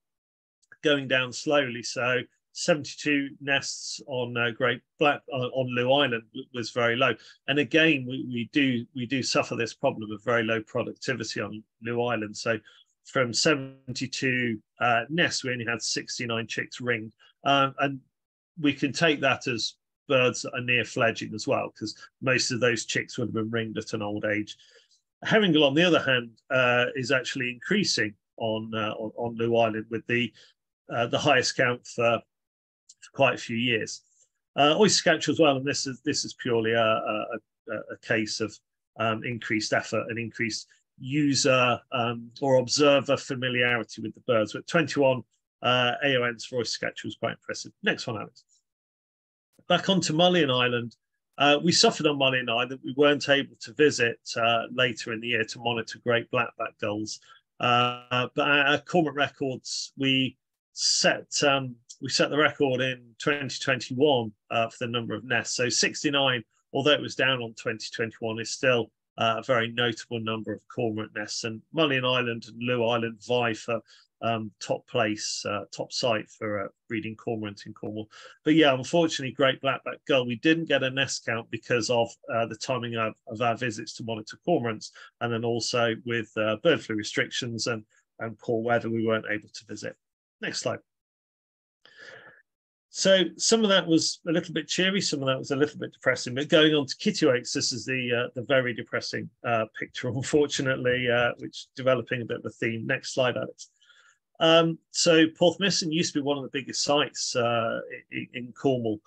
going down slowly. So 72 nests on on Lew Island was very low, and again we do suffer this problem of very low productivity on Lew Island. So from 72 nests, we only had 69 chicks ringed, and we can take that as birds that are near fledging as well, because most of those chicks would have been ringed at an old age. Herringull, on the other hand, is actually increasing on Lew Island, with the highest count for quite a few years. Oystercatcher as well, and this is purely a case of increased effort and increased user or observer familiarity with the birds. But 21 AONs for Oystercatcher was quite impressive. Next one, Alex. Back onto Mullion Island. We suffered on Mullion Island. We weren't able to visit later in the year to monitor great blackback gulls. But our cormorant records, we set the record in 2021 for the number of nests. So 69, although it was down on 2021, is still a very notable number of cormorant nests. And Mullion Island and Lew Island vie for top site for breeding cormorant in Cornwall. But yeah, unfortunately, great blackback gull, we didn't get a nest count because of the timing of our visits to monitor cormorants, and then also with bird flu restrictions and poor weather, we weren't able to visit. Next slide. So some of that was a little bit cheery, some of that was a little bit depressing. But going on to kittiwakes, this is the very depressing picture, unfortunately, which is developing a bit of a theme. Next slide, Alex. So Porthmessen used to be one of the biggest sites in Cornwall.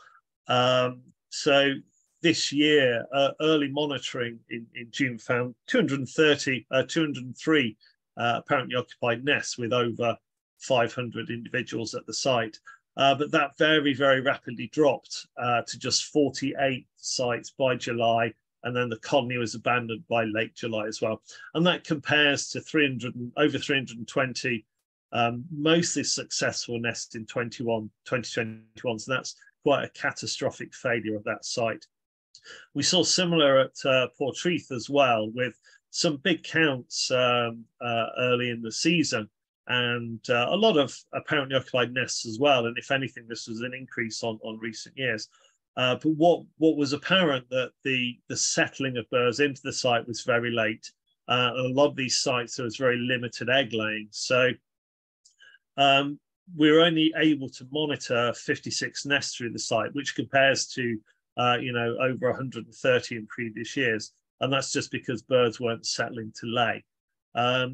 So this year, early monitoring in June found 203 apparently occupied nests with over 500 individuals at the site. But that very, very rapidly dropped to just 48 sites by July, and then the colony was abandoned by late July as well. And that compares to over 320 mostly successful nests in 2021. So that's quite a catastrophic failure of that site. We saw similar at Portreath as well, with some big counts early in the season, and a lot of apparently occupied nests as well. And if anything, this was an increase on recent years. But what was apparent that the settling of birds into the site was very late. A lot of these sites, there was very limited egg laying. So we were only able to monitor 56 nests through the site, which compares to over 130 in previous years. And that's just because birds weren't settling to lay.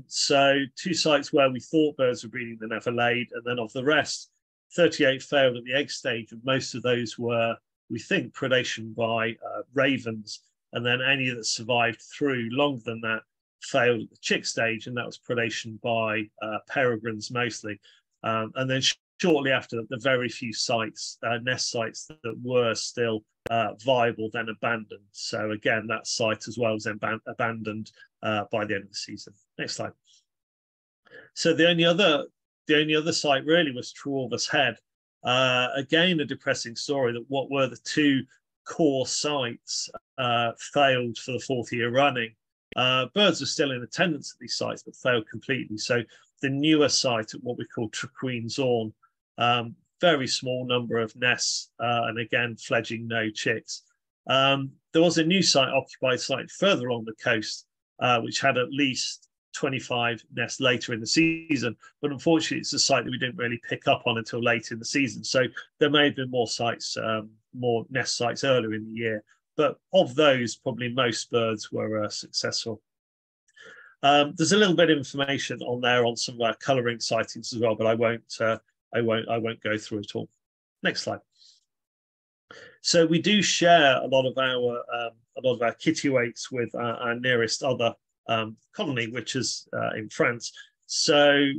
So 2 sites where we thought birds were breeding, they never laid. And then of the rest, 38 failed at the egg stage. And most of those were, we think, predation by ravens. And then any that survived through longer than that failed at the chick stage. And that was predation by peregrines mostly. And then shortly after that, the very few sites, nest sites that were still viable, then abandoned. So again, that site as well was abandoned by the end of the season. Next slide. So the only other site really was Trewalvers Head. Again, a depressing story that what were the 2 core sites failed for the 4th year running. Birds are still in attendance at these sites, but failed completely. So the newer site at what we call Trequeen's Orn, very small number of nests, and again, fledging no chicks. There was a new site occupied slightly further along the coast, which had at least 25 nests later in the season. But unfortunately, it's a site that we didn't really pick up on until late in the season. So there may have been more sites, more nest sites earlier in the year. But of those, probably most birds were successful. There's a little bit of information on there on some of our colouring sightings as well, but I won't go through it all. Next slide. So we do share a lot of our kittiwakes with our nearest other colony, which is in France. So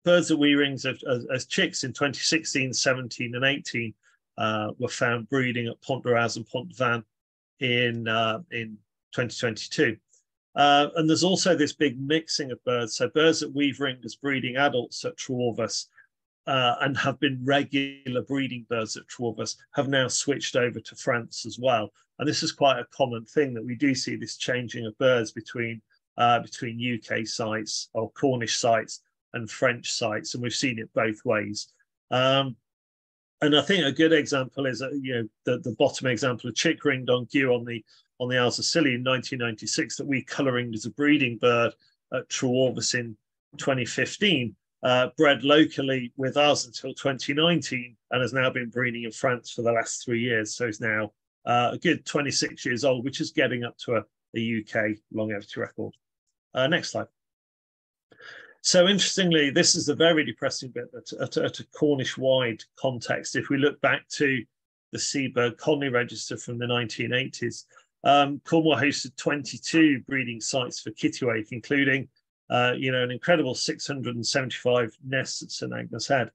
birds of wee-rings as chicks in 2016, 17, and 18 were found breeding at Pont de Raz and Pont de Van in 2022. And there's also this big mixing of birds. So birds that we've ringed as breeding adults at Trewalvers and have been regular breeding birds at Trewalvers have now switched over to France as well. And this is quite a common thing that we do see, this changing of birds between UK sites or Cornish sites and French sites. And we've seen it both ways. And I think a good example is, the bottom example of chick-ringed Ongue on the Isles of Scilly in 1996 that we colouringed as a breeding bird at Trewalvers in 2015, bred locally with us until 2019 and has now been breeding in France for the last 3 years. So it's now a good 26 years old, which is getting up to a UK longevity record. Next slide. So interestingly, this is the very depressing bit at a Cornish-wide context. If we look back to the seabird colony register from the 1980s, Cornwall hosted 22 breeding sites for kittiwake, including an incredible 675 nests at St Agnes Head.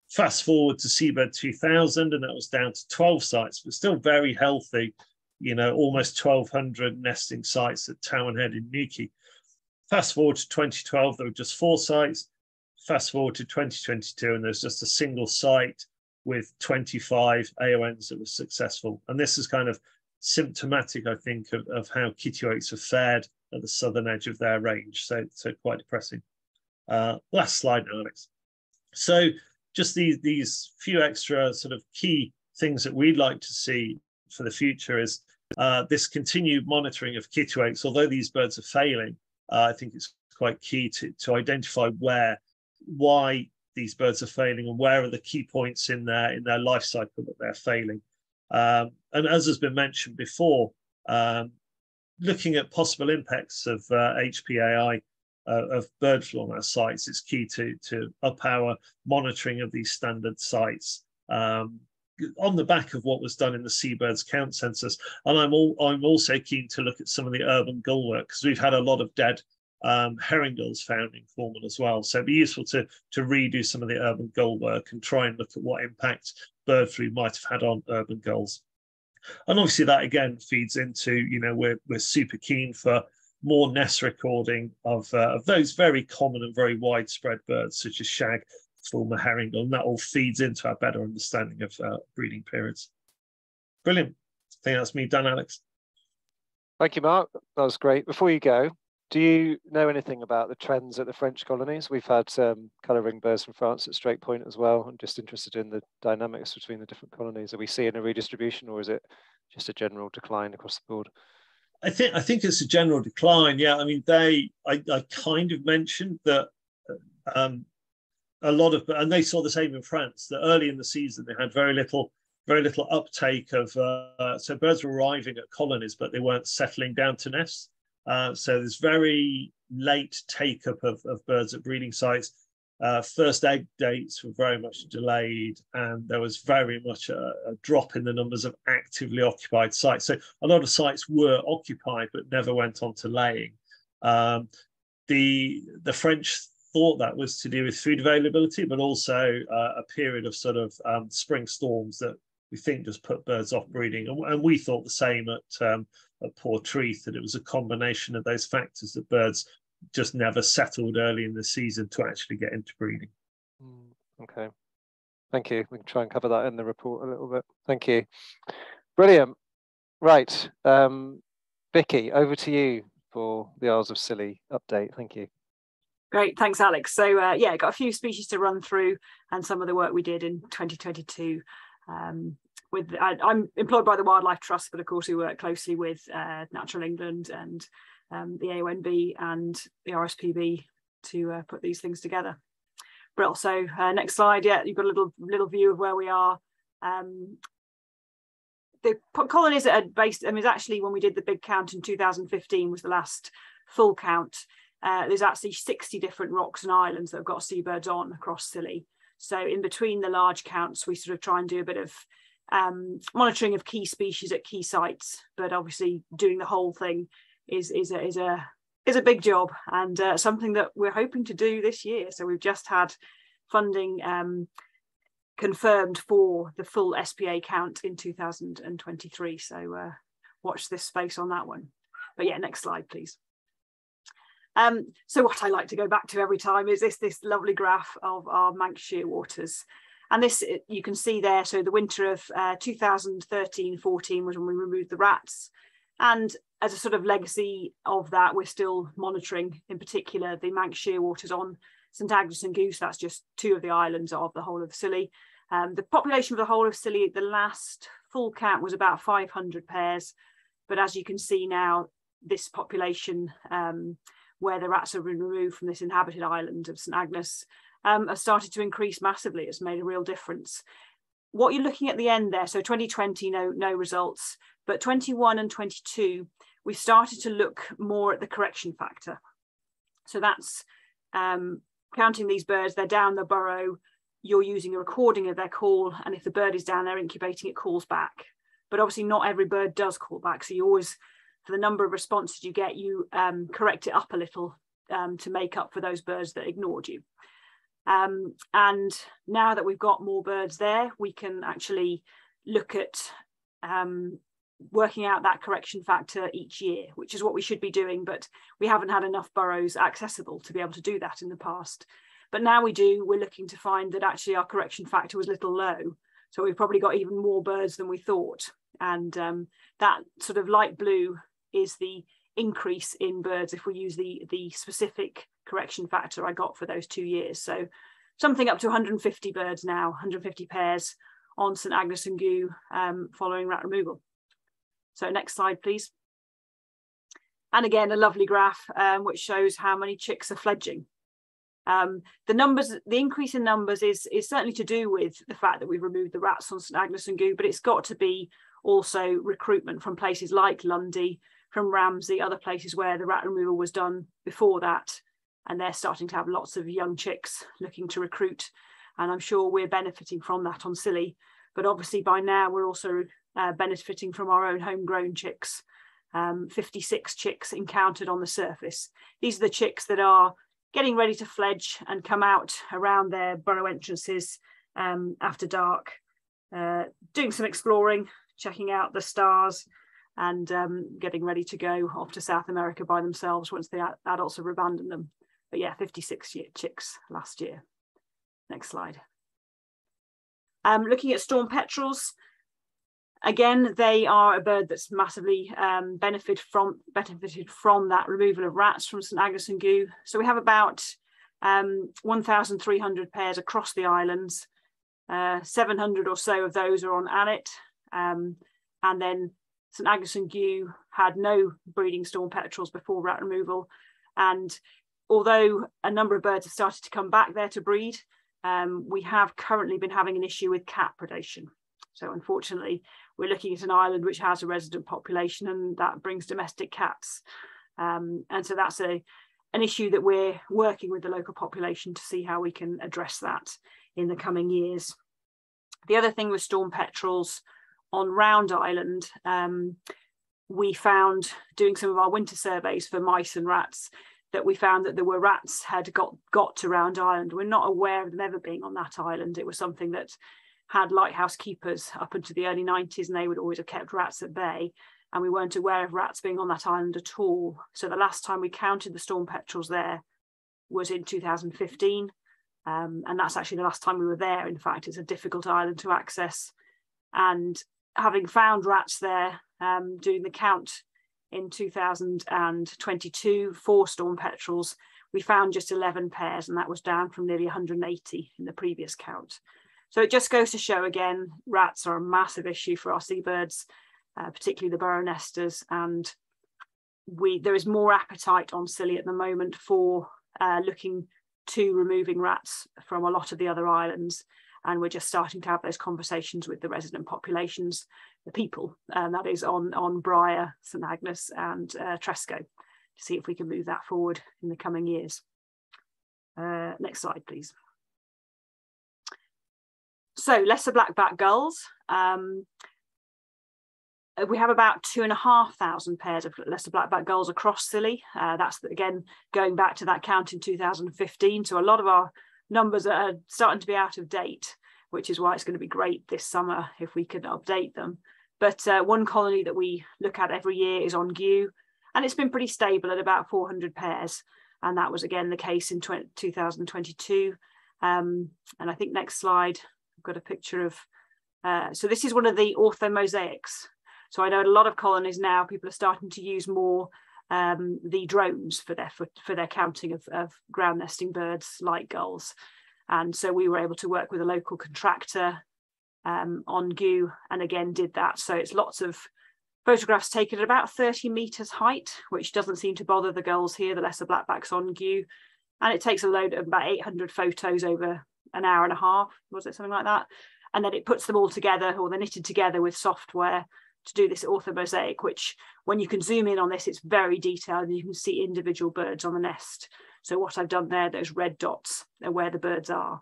Fast forward to Seabird 2000, and that was down to 12 sites, but still very healthy, almost 1,200 nesting sites at Towan Head in Newquay. Fast forward to 2012, there were just 4 sites. Fast forward to 2022, and there's just a single site with 25 AONs that was successful. And this is kind of symptomatic, I think, of how kittiwakes have fared at the southern edge of their range. So quite depressing. Last slide now, Alex. So just these few extra sort of key things that we'd like to see for the future is this continued monitoring of kittiwakes. Although these birds are failing, I think it's quite key to identify why these birds are failing and where are the key points in their life cycle that they're failing. And as has been mentioned before, looking at possible impacts of HPAI of bird flu on our sites is key to up our monitoring of these standard sites. On the back of what was done in the seabirds count census, and I'm also keen to look at some of the urban gull work, because we've had a lot of dead herring gulls found in Cornwall as well. So it'd be useful to redo some of the urban gull work and try and look at what impact bird flu might have had on urban gulls. And obviously that again feeds into, you know, we're super keen for more nest recording of those very common and very widespread birds such as shag, fulmar, herringull, and that all feeds into our better understanding of breeding periods. Brilliant. I think that's me done, Alex. Thank you, Mark. That was great. Before you go, do you know anything about the trends at the French colonies? We've had colour ring birds from France at Strait Point as well. I'm just interested in the dynamics between the different colonies. Are we seeing a redistribution, or is it just a general decline across the board? I think it's a general decline. Yeah, I mean, I kind of mentioned that a lot of, and they saw the same in France, that early in the season they had very little uptake of, so birds were arriving at colonies, but they weren't settling down to nests. So there's very late take-up of birds at breeding sites. First egg dates were very much delayed, and there was very much a drop in the numbers of actively occupied sites. So a lot of sites were occupied but never went on to laying. The French thought that was to do with food availability, but also a period of sort of spring storms that we think just put birds off breeding. And we thought the same at Portreath, that it was a combination of those factors, that birds just never settled early in the season to actually get into breeding. Okay, thank you. We can try and cover that in the report a little bit. Thank you. Brilliant. Right, Vicky, over to you for the Isles of Scilly update. Thank you. Great, thanks, Alex. So yeah, got a few species to run through and some of the work we did in 2022. I'm employed by the Wildlife Trust, but of course we work closely with Natural England and the AONB and the RSPB to put these things together. Brill. So next slide. Yeah, you've got a little view of where we are. The colonies that are based, I mean, actually when we did the big count in 2015 was the last full count. There's actually 60 different rocks and islands that have got seabirds on across Scilly. So in between the large counts, we sort of try and do a bit of monitoring of key species at key sites, but obviously doing the whole thing is a big job, and something that we're hoping to do this year. So we've just had funding confirmed for the full SPA count in 2023. So watch this space on that one. But yeah, next slide, please. So what I like to go back to every time is this lovely graph of our Manx shearwaters. And this, you can see there, so the winter of 2013-14 was when we removed the rats. And as a sort of legacy of that, we're still monitoring, in particular, the Manx shearwaters on St Agnes and Goose. That's just two of the islands of the whole of Scilly. The population of the whole of Scilly, the last full count was about 500 pairs. But as you can see now, this population, where the rats have been removed from this inhabited island of St Agnes, have started to increase massively. It's made a real difference. What you're looking at the end there, so 2020, no results, but 21 and 22, we started to look more at the correction factor. So that's counting these birds, they're down the burrow, you're using a recording of their call, and if the bird is down there incubating, it calls back. But obviously not every bird does call back, so you always, for the number of responses you get, you correct it up a little to make up for those birds that ignored you. And now that we've got more birds there, we can actually look at working out that correction factor each year, which is what we should be doing, but we haven't had enough burrows accessible to be able to do that in the past. But now we do. We're looking to find that actually our correction factor was a little low. So we've probably got even more birds than we thought. And that sort of light blue is the increase in birds if we use the specific correction factor I got for those 2 years. So something up to 150 birds now, 150 pairs on St Agnes and Goo following rat removal. So next slide, please. And again, a lovely graph which shows how many chicks are fledging. The increase in numbers is certainly to do with the fact that we've removed the rats on St Agnes and Goo, but it's got to be also recruitment from places like Lundy, from Ramsey, other places where the rat removal was done before that, and they're starting to have lots of young chicks looking to recruit, and I'm sure we're benefiting from that on Scilly. But obviously by now we're also benefiting from our own homegrown chicks. 56 chicks encountered on the surface. These are the chicks that are getting ready to fledge and come out around their burrow entrances after dark, doing some exploring, checking out the stars, and getting ready to go off to South America by themselves once the adults have abandoned them. But yeah, 56 chicks last year. Next slide. Looking at storm petrels, again, they are a bird that's massively benefited from that removal of rats from St Agnes and Goo. So we have about 1,300 pairs across the islands. 700 or so of those are on Annet, and then St Agnes and Goo had no breeding storm petrels before rat removal. And although a number of birds have started to come back there to breed, we have currently been having an issue with cat predation. So unfortunately, we're looking at an island which has a resident population, and that brings domestic cats. And so that's an issue that we're working with the local population to see how we can address that in the coming years. The other thing with storm petrels on Round Island, we found, doing some of our winter surveys for mice and rats, that we found that there were rats had got to Round Island. We're not aware of them ever being on that island. It was something that had lighthouse keepers up into the early 90s, and they would always have kept rats at bay, and we weren't aware of rats being on that island at all. So the last time we counted the storm petrels there was in 2015, and that's actually the last time we were there. In fact, it's a difficult island to access, and having found rats there, doing the count in 2022 for storm petrels, we found just 11 pairs, and that was down from nearly 180 in the previous count. So it just goes to show again, rats are a massive issue for our seabirds, particularly the burrow nesters, and there is more appetite on Scilly at the moment for looking to removing rats from a lot of the other islands, and we're just starting to have those conversations with the resident populations, the people, that is on Briar, St Agnes and Tresco, to see if we can move that forward in the coming years. Next slide, please. So lesser black-backed gulls. We have about 2,500 pairs of lesser black-backed gulls across Scilly. That's, again, going back to that count in 2015. So a lot of our numbers are starting to be out of date, which is why it's going to be great this summer if we can update them. But one colony that we look at every year is on Goo, and it's been pretty stable at about 400 pairs. And that was, again, the case in 2022. And I think next slide, I've got a picture of, so this is one of the orthomosaics. So I know a lot of colonies now, people are starting to use more the drones for their counting of ground nesting birds like gulls. And so we were able to work with a local contractor on Goo, and again did that. So it's lots of photographs taken at about 30 meters height, which doesn't seem to bother the gulls here, the lesser blackbacks on Goo. And it takes a load of about 800 photos over an hour and a half, was it something like that? And then it puts them all together, or they're knitted together with software to do this orthomosaic, which when you can zoom in on this, it's very detailed and you can see individual birds on the nest. So what I've done there, those red dots are where the birds are.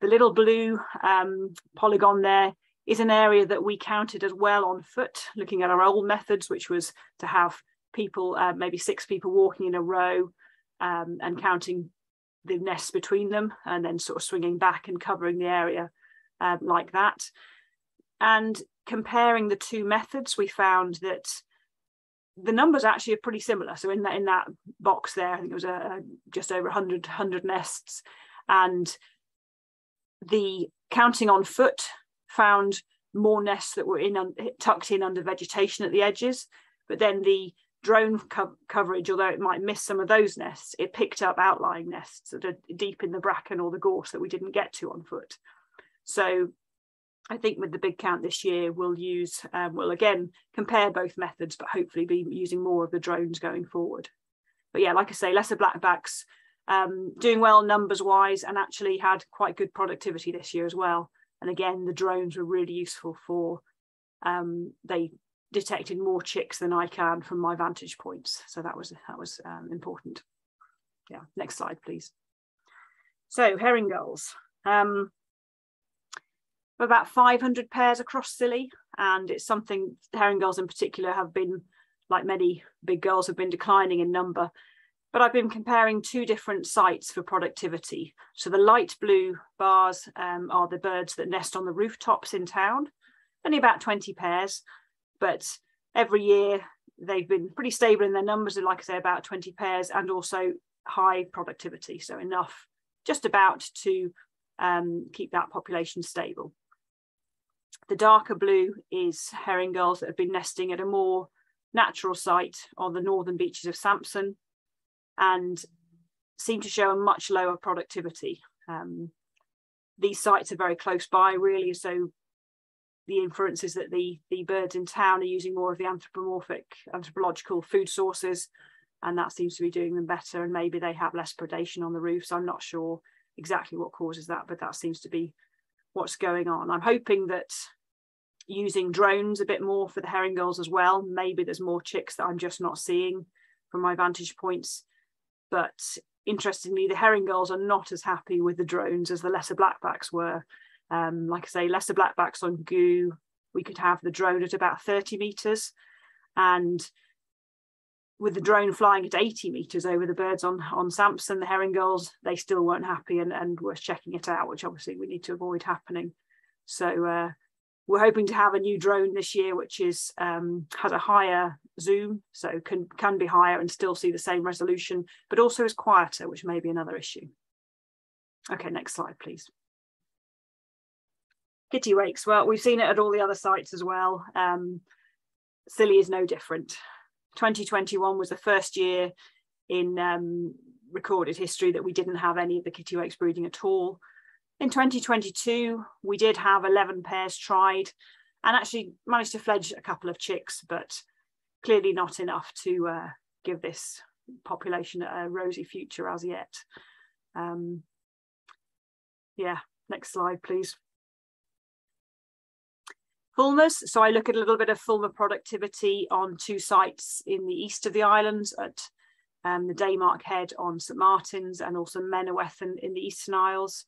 The little blue polygon there is an area that we counted as well on foot, looking at our old methods, which was to have people, maybe 6 people walking in a row and counting the nests between them, and then sort of swinging back and covering the area like that. And comparing the two methods, we found that the numbers actually are pretty similar. So in that box there, I think it was just over 100 nests, and the counting on foot found more nests that were tucked in under vegetation at the edges, but then the drone coverage, although it might miss some of those nests, it picked up outlying nests that are deep in the bracken or the gorse that we didn't get to on foot. So I think with the big count this year, we'll again compare both methods, but hopefully be using more of the drones going forward. But yeah, like I say, lesser blackbacks doing well numbers wise, and actually had quite good productivity this year as well. And again, the drones were really useful for, they detected more chicks than I can from my vantage points. So that was important. Yeah, next slide, please. So herring gulls. About 500 pairs across Scilly, and it's something, herring gulls in particular have been, like many big gulls, have been declining in number. But I've been comparing two different sites for productivity. So the light blue bars are the birds that nest on the rooftops in town, only about 20 pairs, but every year they've been pretty stable in their numbers, like I say, about 20 pairs, and also high productivity, so enough just about to keep that population stable. The darker blue is herring gulls that have been nesting at a more natural site on the northern beaches of Sampson, and seem to show a much lower productivity. These sites are very close by, really, so the inference is that the birds in town are using more of the anthropological food sources, and that seems to be doing them better, and maybe they have less predation on the roofs. I'm not sure exactly what causes that, but that seems to be what's going on. I'm hoping that using drones a bit more for the herring gulls as well, maybe there's more chicks that I'm just not seeing from my vantage points. But interestingly, the herring gulls are not as happy with the drones as the lesser blackbacks were. Like I say, lesser blackbacks on Goo, we could have the drone at about 30 meters, and with the drone flying at 80 meters over the birds on Sampson, the herring gulls, they still weren't happy and were checking it out, which obviously we need to avoid happening. So we're hoping to have a new drone this year, which is has a higher zoom, so can be higher and still see the same resolution, but also is quieter, which may be another issue. Okay, next slide, please. Kittiwakes, well, we've seen it at all the other sites as well. Scilly is no different. 2021 was the first year in recorded history that we didn't have any of the kittiwakes breeding at all. In 2022, we did have 11 pairs tried and actually managed to fledge a couple of chicks, but clearly not enough to give this population a rosy future as yet. Yeah, next slide, please. Fulmars, so I look at a little bit of fulmar productivity on two sites in the east of the islands, at the Daymark Head on St Martin's and also Menawethan in the Eastern Isles.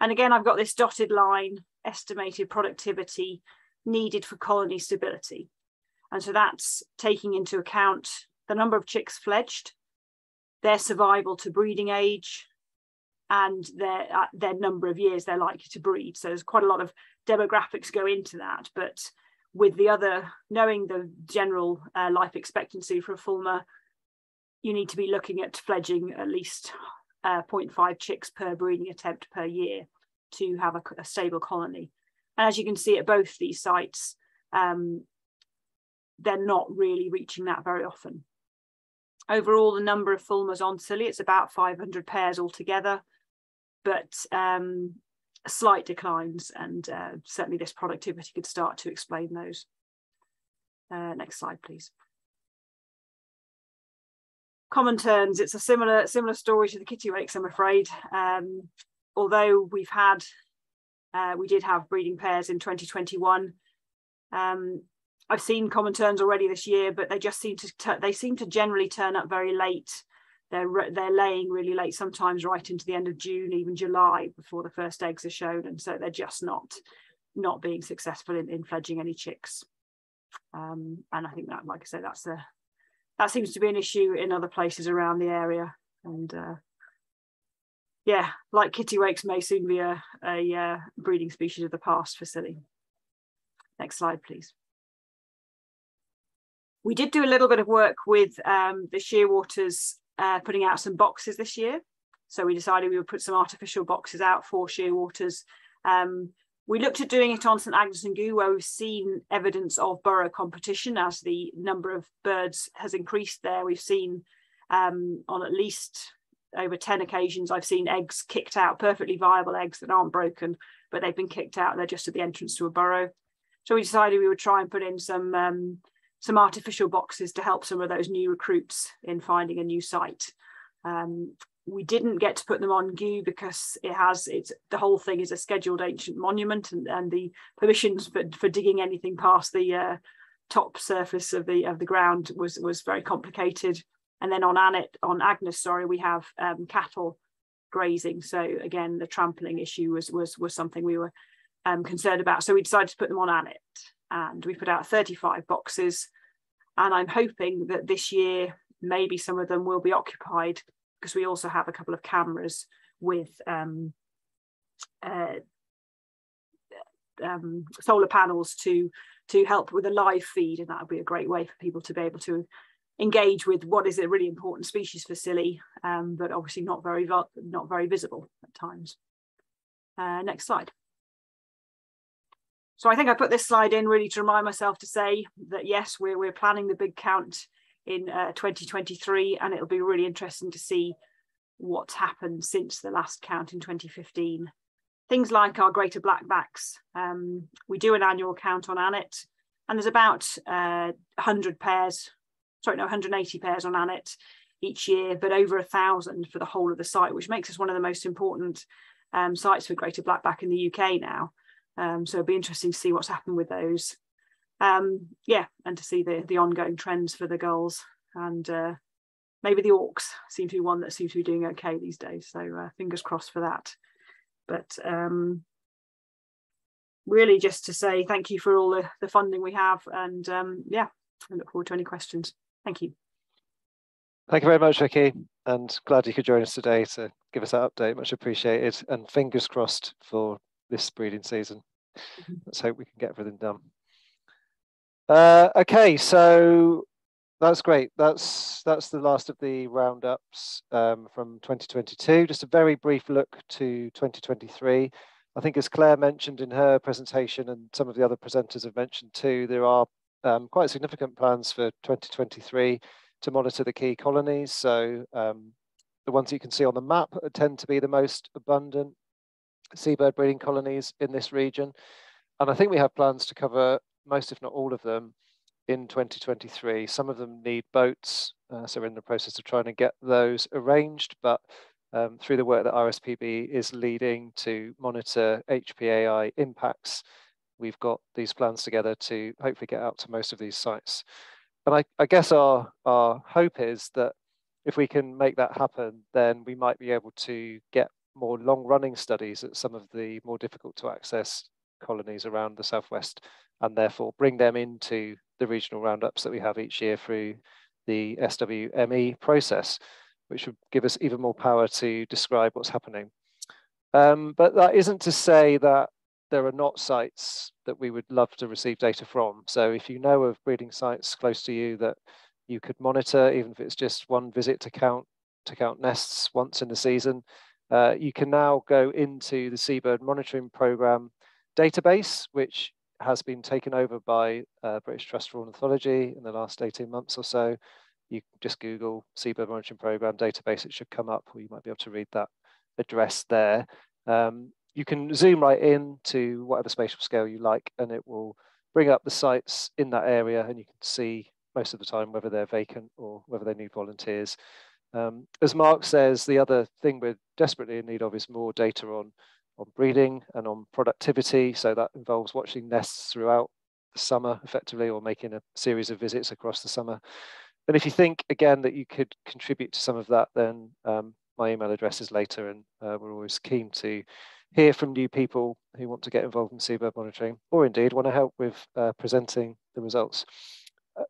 And again, I've got this dotted line, estimated productivity needed for colony stability. And so that's taking into account the number of chicks fledged, their survival to breeding age, and their number of years they're likely to breed. So there's quite a lot of demographics go into that, but with the other, knowing the general life expectancy for a fulmar, you need to be looking at fledging at least 0.5 chicks per breeding attempt per year to have a stable colony. And as you can see at both these sites, they're not really reaching that very often. Overall, the number of fulmars on Scilly, it's about 500 pairs altogether, but slight declines, and certainly this productivity could start to explain those. Next slide, please. Common terns, it's a similar story to the kittiwakes, I'm afraid. Although we did have breeding pairs in 2021. I've seen common terns already this year, but they just seem to generally turn up very late. They're laying really late, sometimes right into the end of June, even July, before the first eggs are shown, and so they're just not being successful in fledging any chicks. And I think that, like I say, that seems to be an issue in other places around the area. And yeah, like kittiwakes may soon be a breeding species of the past for Scilly. Next slide, please. We did do a little bit of work with the shearwaters putting out some boxes this year. So we decided we would put some artificial boxes out for shearwaters. We looked at doing it on St Agnes and Goo, where we've seen evidence of burrow competition as the number of birds has increased there. We've seen on at least over 10 occasions, I've seen eggs kicked out, perfectly viable eggs that aren't broken, but they've been kicked out. They're just at the entrance to a burrow. So we decided we would try and put in some artificial boxes to help some of those new recruits in finding a new site. We didn't get to put them on GU because the whole thing is a scheduled ancient monument, and the permissions for digging anything past the top surface of the ground was very complicated. And then on Agnes, we have cattle grazing. So again, the trampling issue was something we were concerned about. So we decided to put them on Anet, and we put out 35 boxes. And I'm hoping that this year, maybe some of them will be occupied, because we also have a couple of cameras with solar panels to help with a live feed, and that would be a great way for people to be able to engage with what is a really important species for Scilly, but obviously not very visible at times. Next slide. So I think I put this slide in really to remind myself to say that yes, we're planning the big count in 2023, and it'll be really interesting to see what's happened since the last count in 2015. Things like our greater blackbacks. We do an annual count on Anet, and there's about 180 pairs on Anet each year, but over 1,000 for the whole of the site, which makes us one of the most important sites for greater blackback in the UK now. So it'll be interesting to see what's happened with those. Yeah, and to see the ongoing trends for the gulls, and maybe the auks seem to be one that seems to be doing okay these days. So fingers crossed for that. But really just to say thank you for all the funding we have, and yeah, I look forward to any questions. Thank you. Thank you very much, Vicky, and glad you could join us today to give us that update. Much appreciated, and fingers crossed for this breeding season. Let's hope we can get everything done. Okay, so that's great. That's the last of the roundups from 2022. Just a very brief look to 2023. I think, as Claire mentioned in her presentation, and some of the other presenters have mentioned too, there are quite significant plans for 2023 to monitor the key colonies. So the ones you can see on the map tend to be the most abundant seabird breeding colonies in this region. And I think we have plans to cover most, if not all of them, in 2023. Some of them need boats, so we're in the process of trying to get those arranged, but through the work that RSPB is leading to monitor HPAI impacts, we've got these plans together to hopefully get out to most of these sites. And I guess our hope is that if we can make that happen, then we might be able to get more long-running studies at some of the more difficult to access colonies around the southwest, and therefore bring them into the regional roundups that we have each year through the SWME process, which would give us even more power to describe what's happening. But that isn't to say that there are not sites that we would love to receive data from. So if you know of breeding sites close to you that you could monitor, even if it's just one visit to count nests once in the season, you can now go into the Seabird Monitoring Programme database, which has been taken over by British Trust for Ornithology in the last 18 months or so. You can just Google Seabird Monitoring Programme database, it should come up, or you might be able to read that address there. You can zoom right in to whatever spatial scale you like, and it will bring up the sites in that area, and you can see most of the time whether they're vacant or whether they need volunteers. As Mark says, the other thing we're desperately in need of is more data on breeding and on productivity. So that involves watching nests throughout the summer effectively, or making a series of visits across the summer. And if you think again that you could contribute to some of that, then my email address is later, and we're always keen to hear from new people who want to get involved in seabird monitoring, or indeed want to help with presenting the results.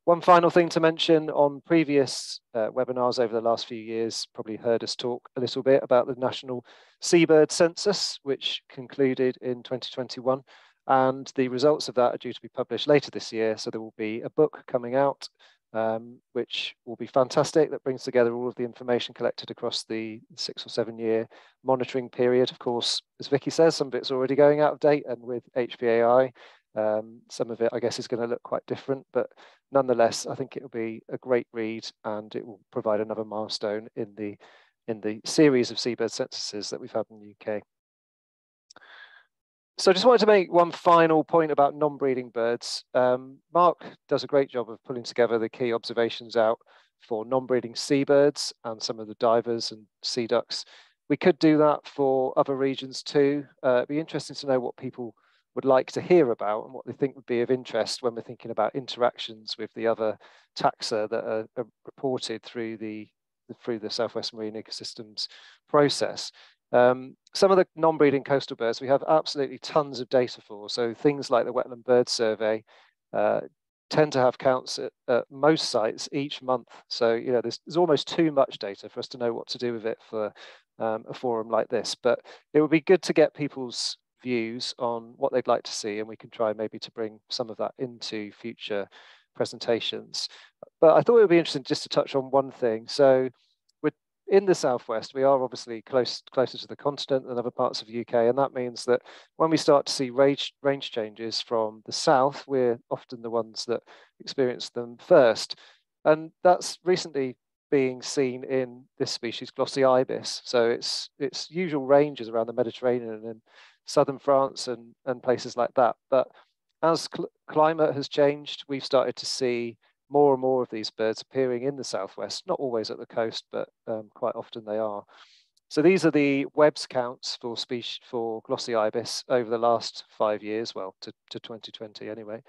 One final thing to mention: on previous webinars over the last few years, probably heard us talk a little bit about the National Seabird Census, which concluded in 2021, and the results of that are due to be published later this year. So there will be a book coming out, which will be fantastic, that brings together all of the information collected across the 6 or 7 year monitoring period. Of course, as Vicky says, some of it's already going out of date, and with HPAI, some of it, I guess, is going to look quite different, but nonetheless, I think it will be a great read, and it will provide another milestone in the series of seabird censuses that we've had in the UK. So I just wanted to make one final point about non-breeding birds. Mark does a great job of pulling together the key observations out for non-breeding seabirds and some of the divers and sea ducks. We could do that for other regions too. It'd be interesting to know what people would like to hear about and what they think would be of interest when we're thinking about interactions with the other taxa that are reported through the Southwest Marine Ecosystems process. Some of the non-breeding coastal birds we have absolutely tons of data for. So things like the Wetland Bird Survey tend to have counts at most sites each month. So you know, there's almost too much data for us to know what to do with it for a forum like this. But it would be good to get people's views on what they'd like to see, and we can try maybe to bring some of that into future presentations. But I thought it would be interesting just to touch on one thing. So we're in the Southwest, we are obviously closer to the continent than other parts of the UK, and that means that when we start to see range changes from the south, we're often the ones that experience them first. And that's recently being seen in this species, glossy ibis. So its usual range is around the Mediterranean and southern France and places like that. But as climate has changed, we've started to see more and more of these birds appearing in the Southwest, not always at the coast, but quite often they are. So these are the Webb's counts for glossy ibis over the last 5 years, well, to 2020 anyway.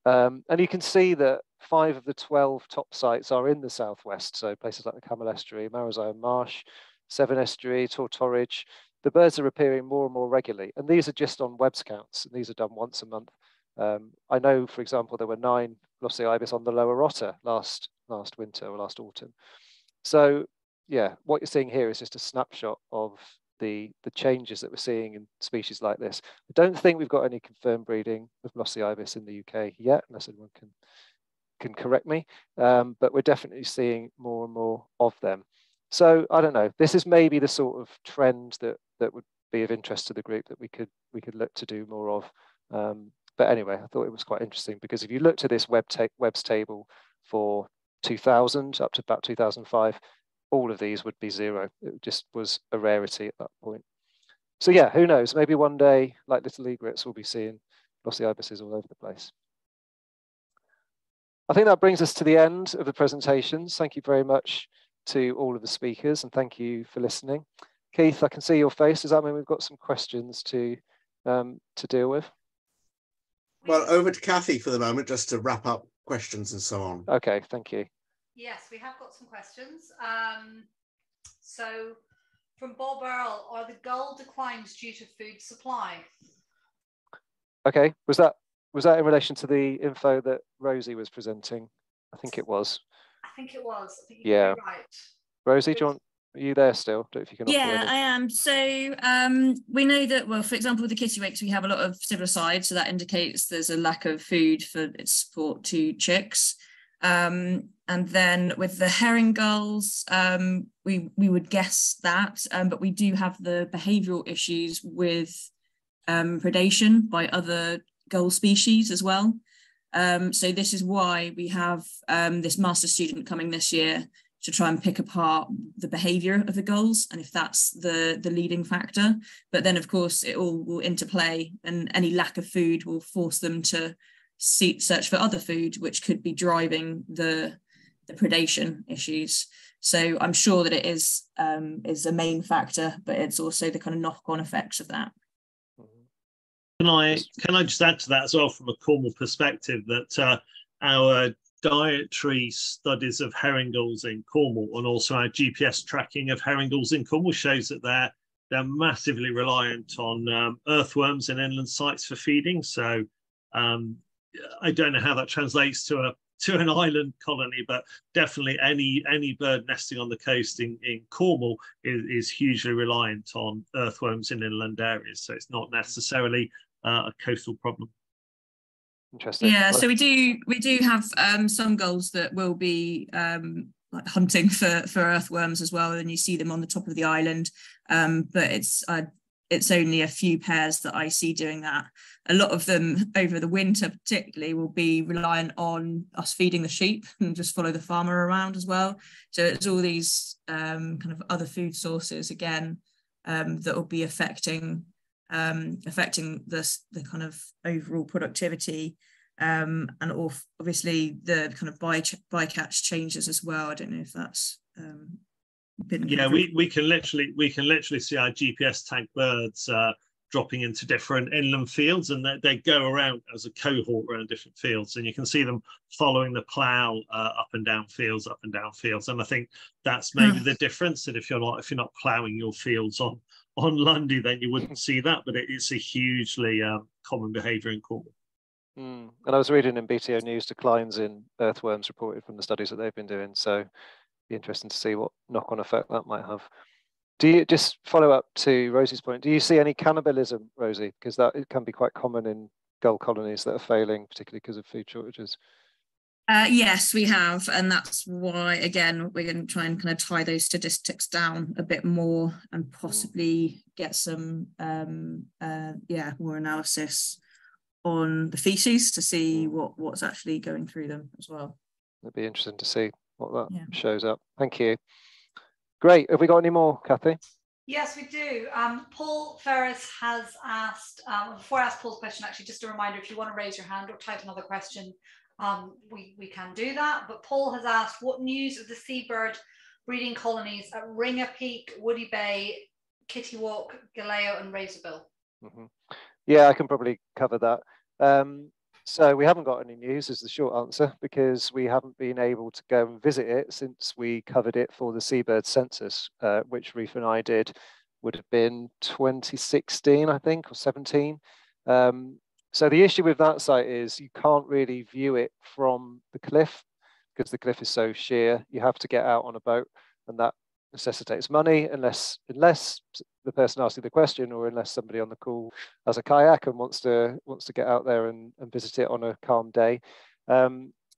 And you can see that 5 of the 12 top sites are in the Southwest, so places like the Camel Estuary, Marazion Marsh, Severn Estuary, Tortoridge. The birds are appearing more and more regularly, and these are just on Webb's counts, and these are done once a month. I know, for example, there were 9 glossy ibis on the Lower Otter last winter or last autumn. So yeah, what you're seeing here is just a snapshot of the changes that we're seeing in species like this. I don't think we've got any confirmed breeding of glossy ibis in the UK yet, unless anyone can correct me, but we're definitely seeing more and more of them. So I don't know, this is maybe the sort of trend that would be of interest to the group that we could look to do more of. But anyway, I thought it was quite interesting because if you looked at this Webb's table for 2000 up to about 2005, all of these would be 0. It just was a rarity at that point. So yeah, who knows? Maybe one day, like little egrets, we'll be seeing glossy ibises all over the place. I think that brings us to the end of the presentations. Thank you very much to all of the speakers, and thank you for listening. Keith, I can see your face. Does that mean we've got some questions to deal with? Well, over to Kathy for the moment, just to wrap up questions and so on. Okay, thank you. Yes, we have got some questions. So from Bob Earl, are the gull declines due to food supply? Okay, was that in relation to the info that Rosie was presenting? I think it was. I think it was. I think yeah. You're right. Rosie, are you there still? Don't know if you can. Yeah, I am. So we know that, well, for example, with the kittiwakes, we have a lot of psilocybe, so that indicates there's a lack of food for its support to chicks. And then with the herring gulls, we would guess that, but we do have the behavioural issues with predation by other gull species as well. So this is why we have this master student coming this year to try and pick apart the behaviour of the gulls and if that's the leading factor. But then, of course, it all will interplay, and any lack of food will force them to search for other food, which could be driving the predation issues. So I'm sure that it is a main factor, but it's also the kind of knock-on effects of that. Can I just add to that as well from a Cornwall perspective that our dietary studies of herring gulls in Cornwall and also our GPS tracking of herring gulls in Cornwall shows that they're massively reliant on earthworms and inland sites for feeding. So I don't know how that translates to an island colony, but definitely any bird nesting on the coast in Cornwall is hugely reliant on earthworms in inland areas. So it's not necessarily a coastal problem. Interesting. Yeah, so we do have some gulls that will be like hunting for earthworms as well, and you see them on the top of the island. But it's only a few pairs that I see doing that. A lot of them over the winter particularly will be reliant on us feeding the sheep and just follow the farmer around as well. So it's all these kind of other food sources again that will be affecting affecting the kind of overall productivity. And obviously the kind of bycatch changes as well. I don't know if that's been. Yeah, we can literally see our GPS tagged birds dropping into different inland fields, and they go around as a cohort around different fields, and you can see them following the plough up and down fields. And I think that's maybe the difference, that if you're not ploughing your fields on Lundy, then you wouldn't see that, but it's a hugely common behaviour in Cornwall. And I was reading in BTO News declines in earthworms reported from the studies that they've been doing, so it'd be interesting to see what knock-on effect that might have. Do you, just follow up to Rosie's point, do you see any cannibalism, Rosie? Because it can be quite common in gull colonies that are failing, particularly because of food shortages. Yes, we have, and that's why, again, we're going to try and kind of tie those statistics down a bit more and possibly get some more analysis on the feces to see what's actually going through them as well. It'd be interesting to see what that shows up. Thank you. Great. Have we got any more, Kathy? Yes, we do. Paul Ferris has asked, before I ask Paul's question, actually, just a reminder, if you want to raise your hand or type another question, we can do that. But Paul has asked, what news of the seabird breeding colonies at Ringer Peak, Woody Bay, Kitty Walk, Galeo and Razorbill? Yeah, I can probably cover that. So we haven't got any news is the short answer, because we haven't been able to go and visit it since we covered it for the seabird census, which Reef and I did, would have been 2016, I think, or 17. So the issue with that site is you can't really view it from the cliff because the cliff is so sheer. You have to get out on a boat, and that necessitates money unless the person asking the question, or unless somebody on the call has a kayak and wants to get out there and visit it on a calm day. I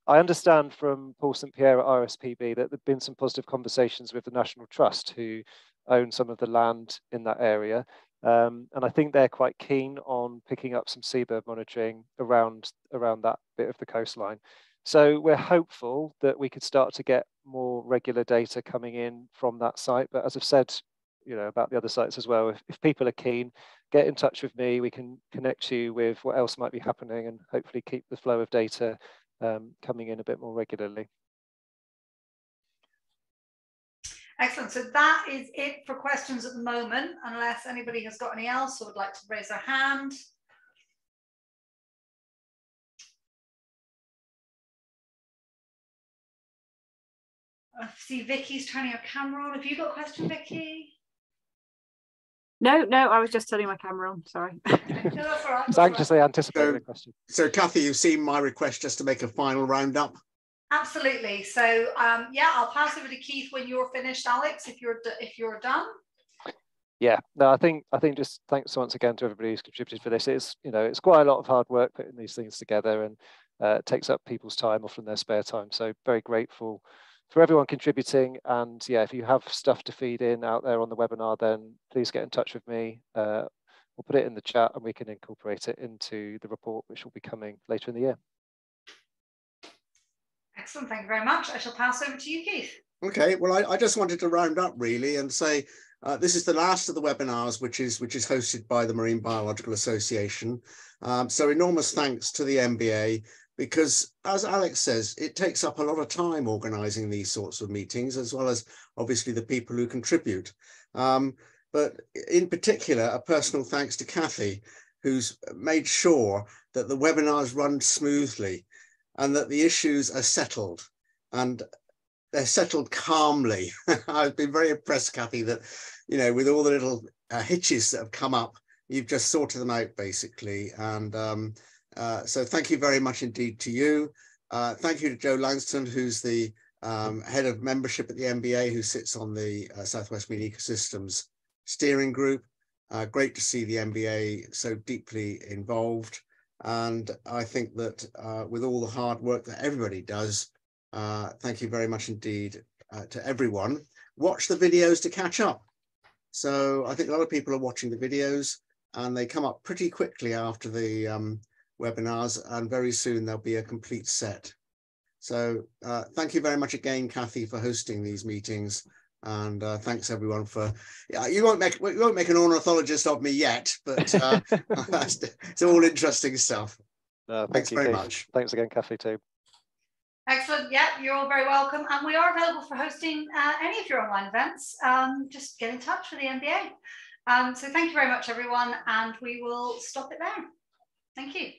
understand from Paul St. Pierre at RSPB that there've been some positive conversations with the National Trust, who own some of the land in that area, and I think they're quite keen on picking up some seabird monitoring around that bit of the coastline. So we're hopeful that we could start to get more regular data coming in from that site. But as I've said, about the other sites as well, if people are keen, get in touch with me. We can connect you with what else might be happening and hopefully keep the flow of data coming in a bit more regularly. Excellent. So that is it for questions at the moment, unless anybody has got any else or would like to raise their hand. I see Vicky's turning her camera on. Have you got a question, Vicky? No, I was just turning my camera on, sorry. No, that's all right. It's anxiously anticipating the question. So Kathy, you've seen my request just to make a final roundup? Absolutely. So yeah, I'll pass over to Keith when you're finished, Alex, if you're done. Yeah, no, I think just thanks once again to everybody who's contributed for this. It's quite a lot of hard work putting these things together, and it takes up people's time, often their spare time. So very grateful for everyone contributing. And yeah, if you have stuff to feed in out there on the webinar, then please get in touch with me. We'll put it in the chat and we can incorporate it into the report, which will be coming later in the year. Excellent, thank you very much. I shall pass over to you, Keith. Okay, well, I just wanted to round up really and say this is the last of the webinars, which is hosted by the Marine Biological Association. So enormous thanks to the MBA, because as Alex says, it takes up a lot of time organising these sorts of meetings, as well as obviously the people who contribute. But in particular, a personal thanks to Kathy, who's made sure that the webinars run smoothly and that the issues are settled, and they're settled calmly. I've been very impressed, Kathy, that, with all the little hitches that have come up, you've just sorted them out basically. And so thank you very much indeed to you. Thank you to Joe Langston, who's the head of membership at the MBA, who sits on the Southwest Marine Ecosystems Steering Group. Great to see the MBA so deeply involved. And I think that with all the hard work that everybody does, thank you very much indeed to everyone. Watch the videos to catch up. So I think a lot of people are watching the videos, and they come up pretty quickly after the webinars, and very soon there'll be a complete set. So thank you very much again, Kathy, for hosting these meetings, And thanks everyone for, you won't make an ornithologist of me yet, but it's all interesting stuff. Thanks very much. Thanks again, Kathy, too. Excellent. Yeah, you're all very welcome. And we are available for hosting any of your online events. Just get in touch with the MBA. So thank you very much, everyone. And we will stop it there. Thank you.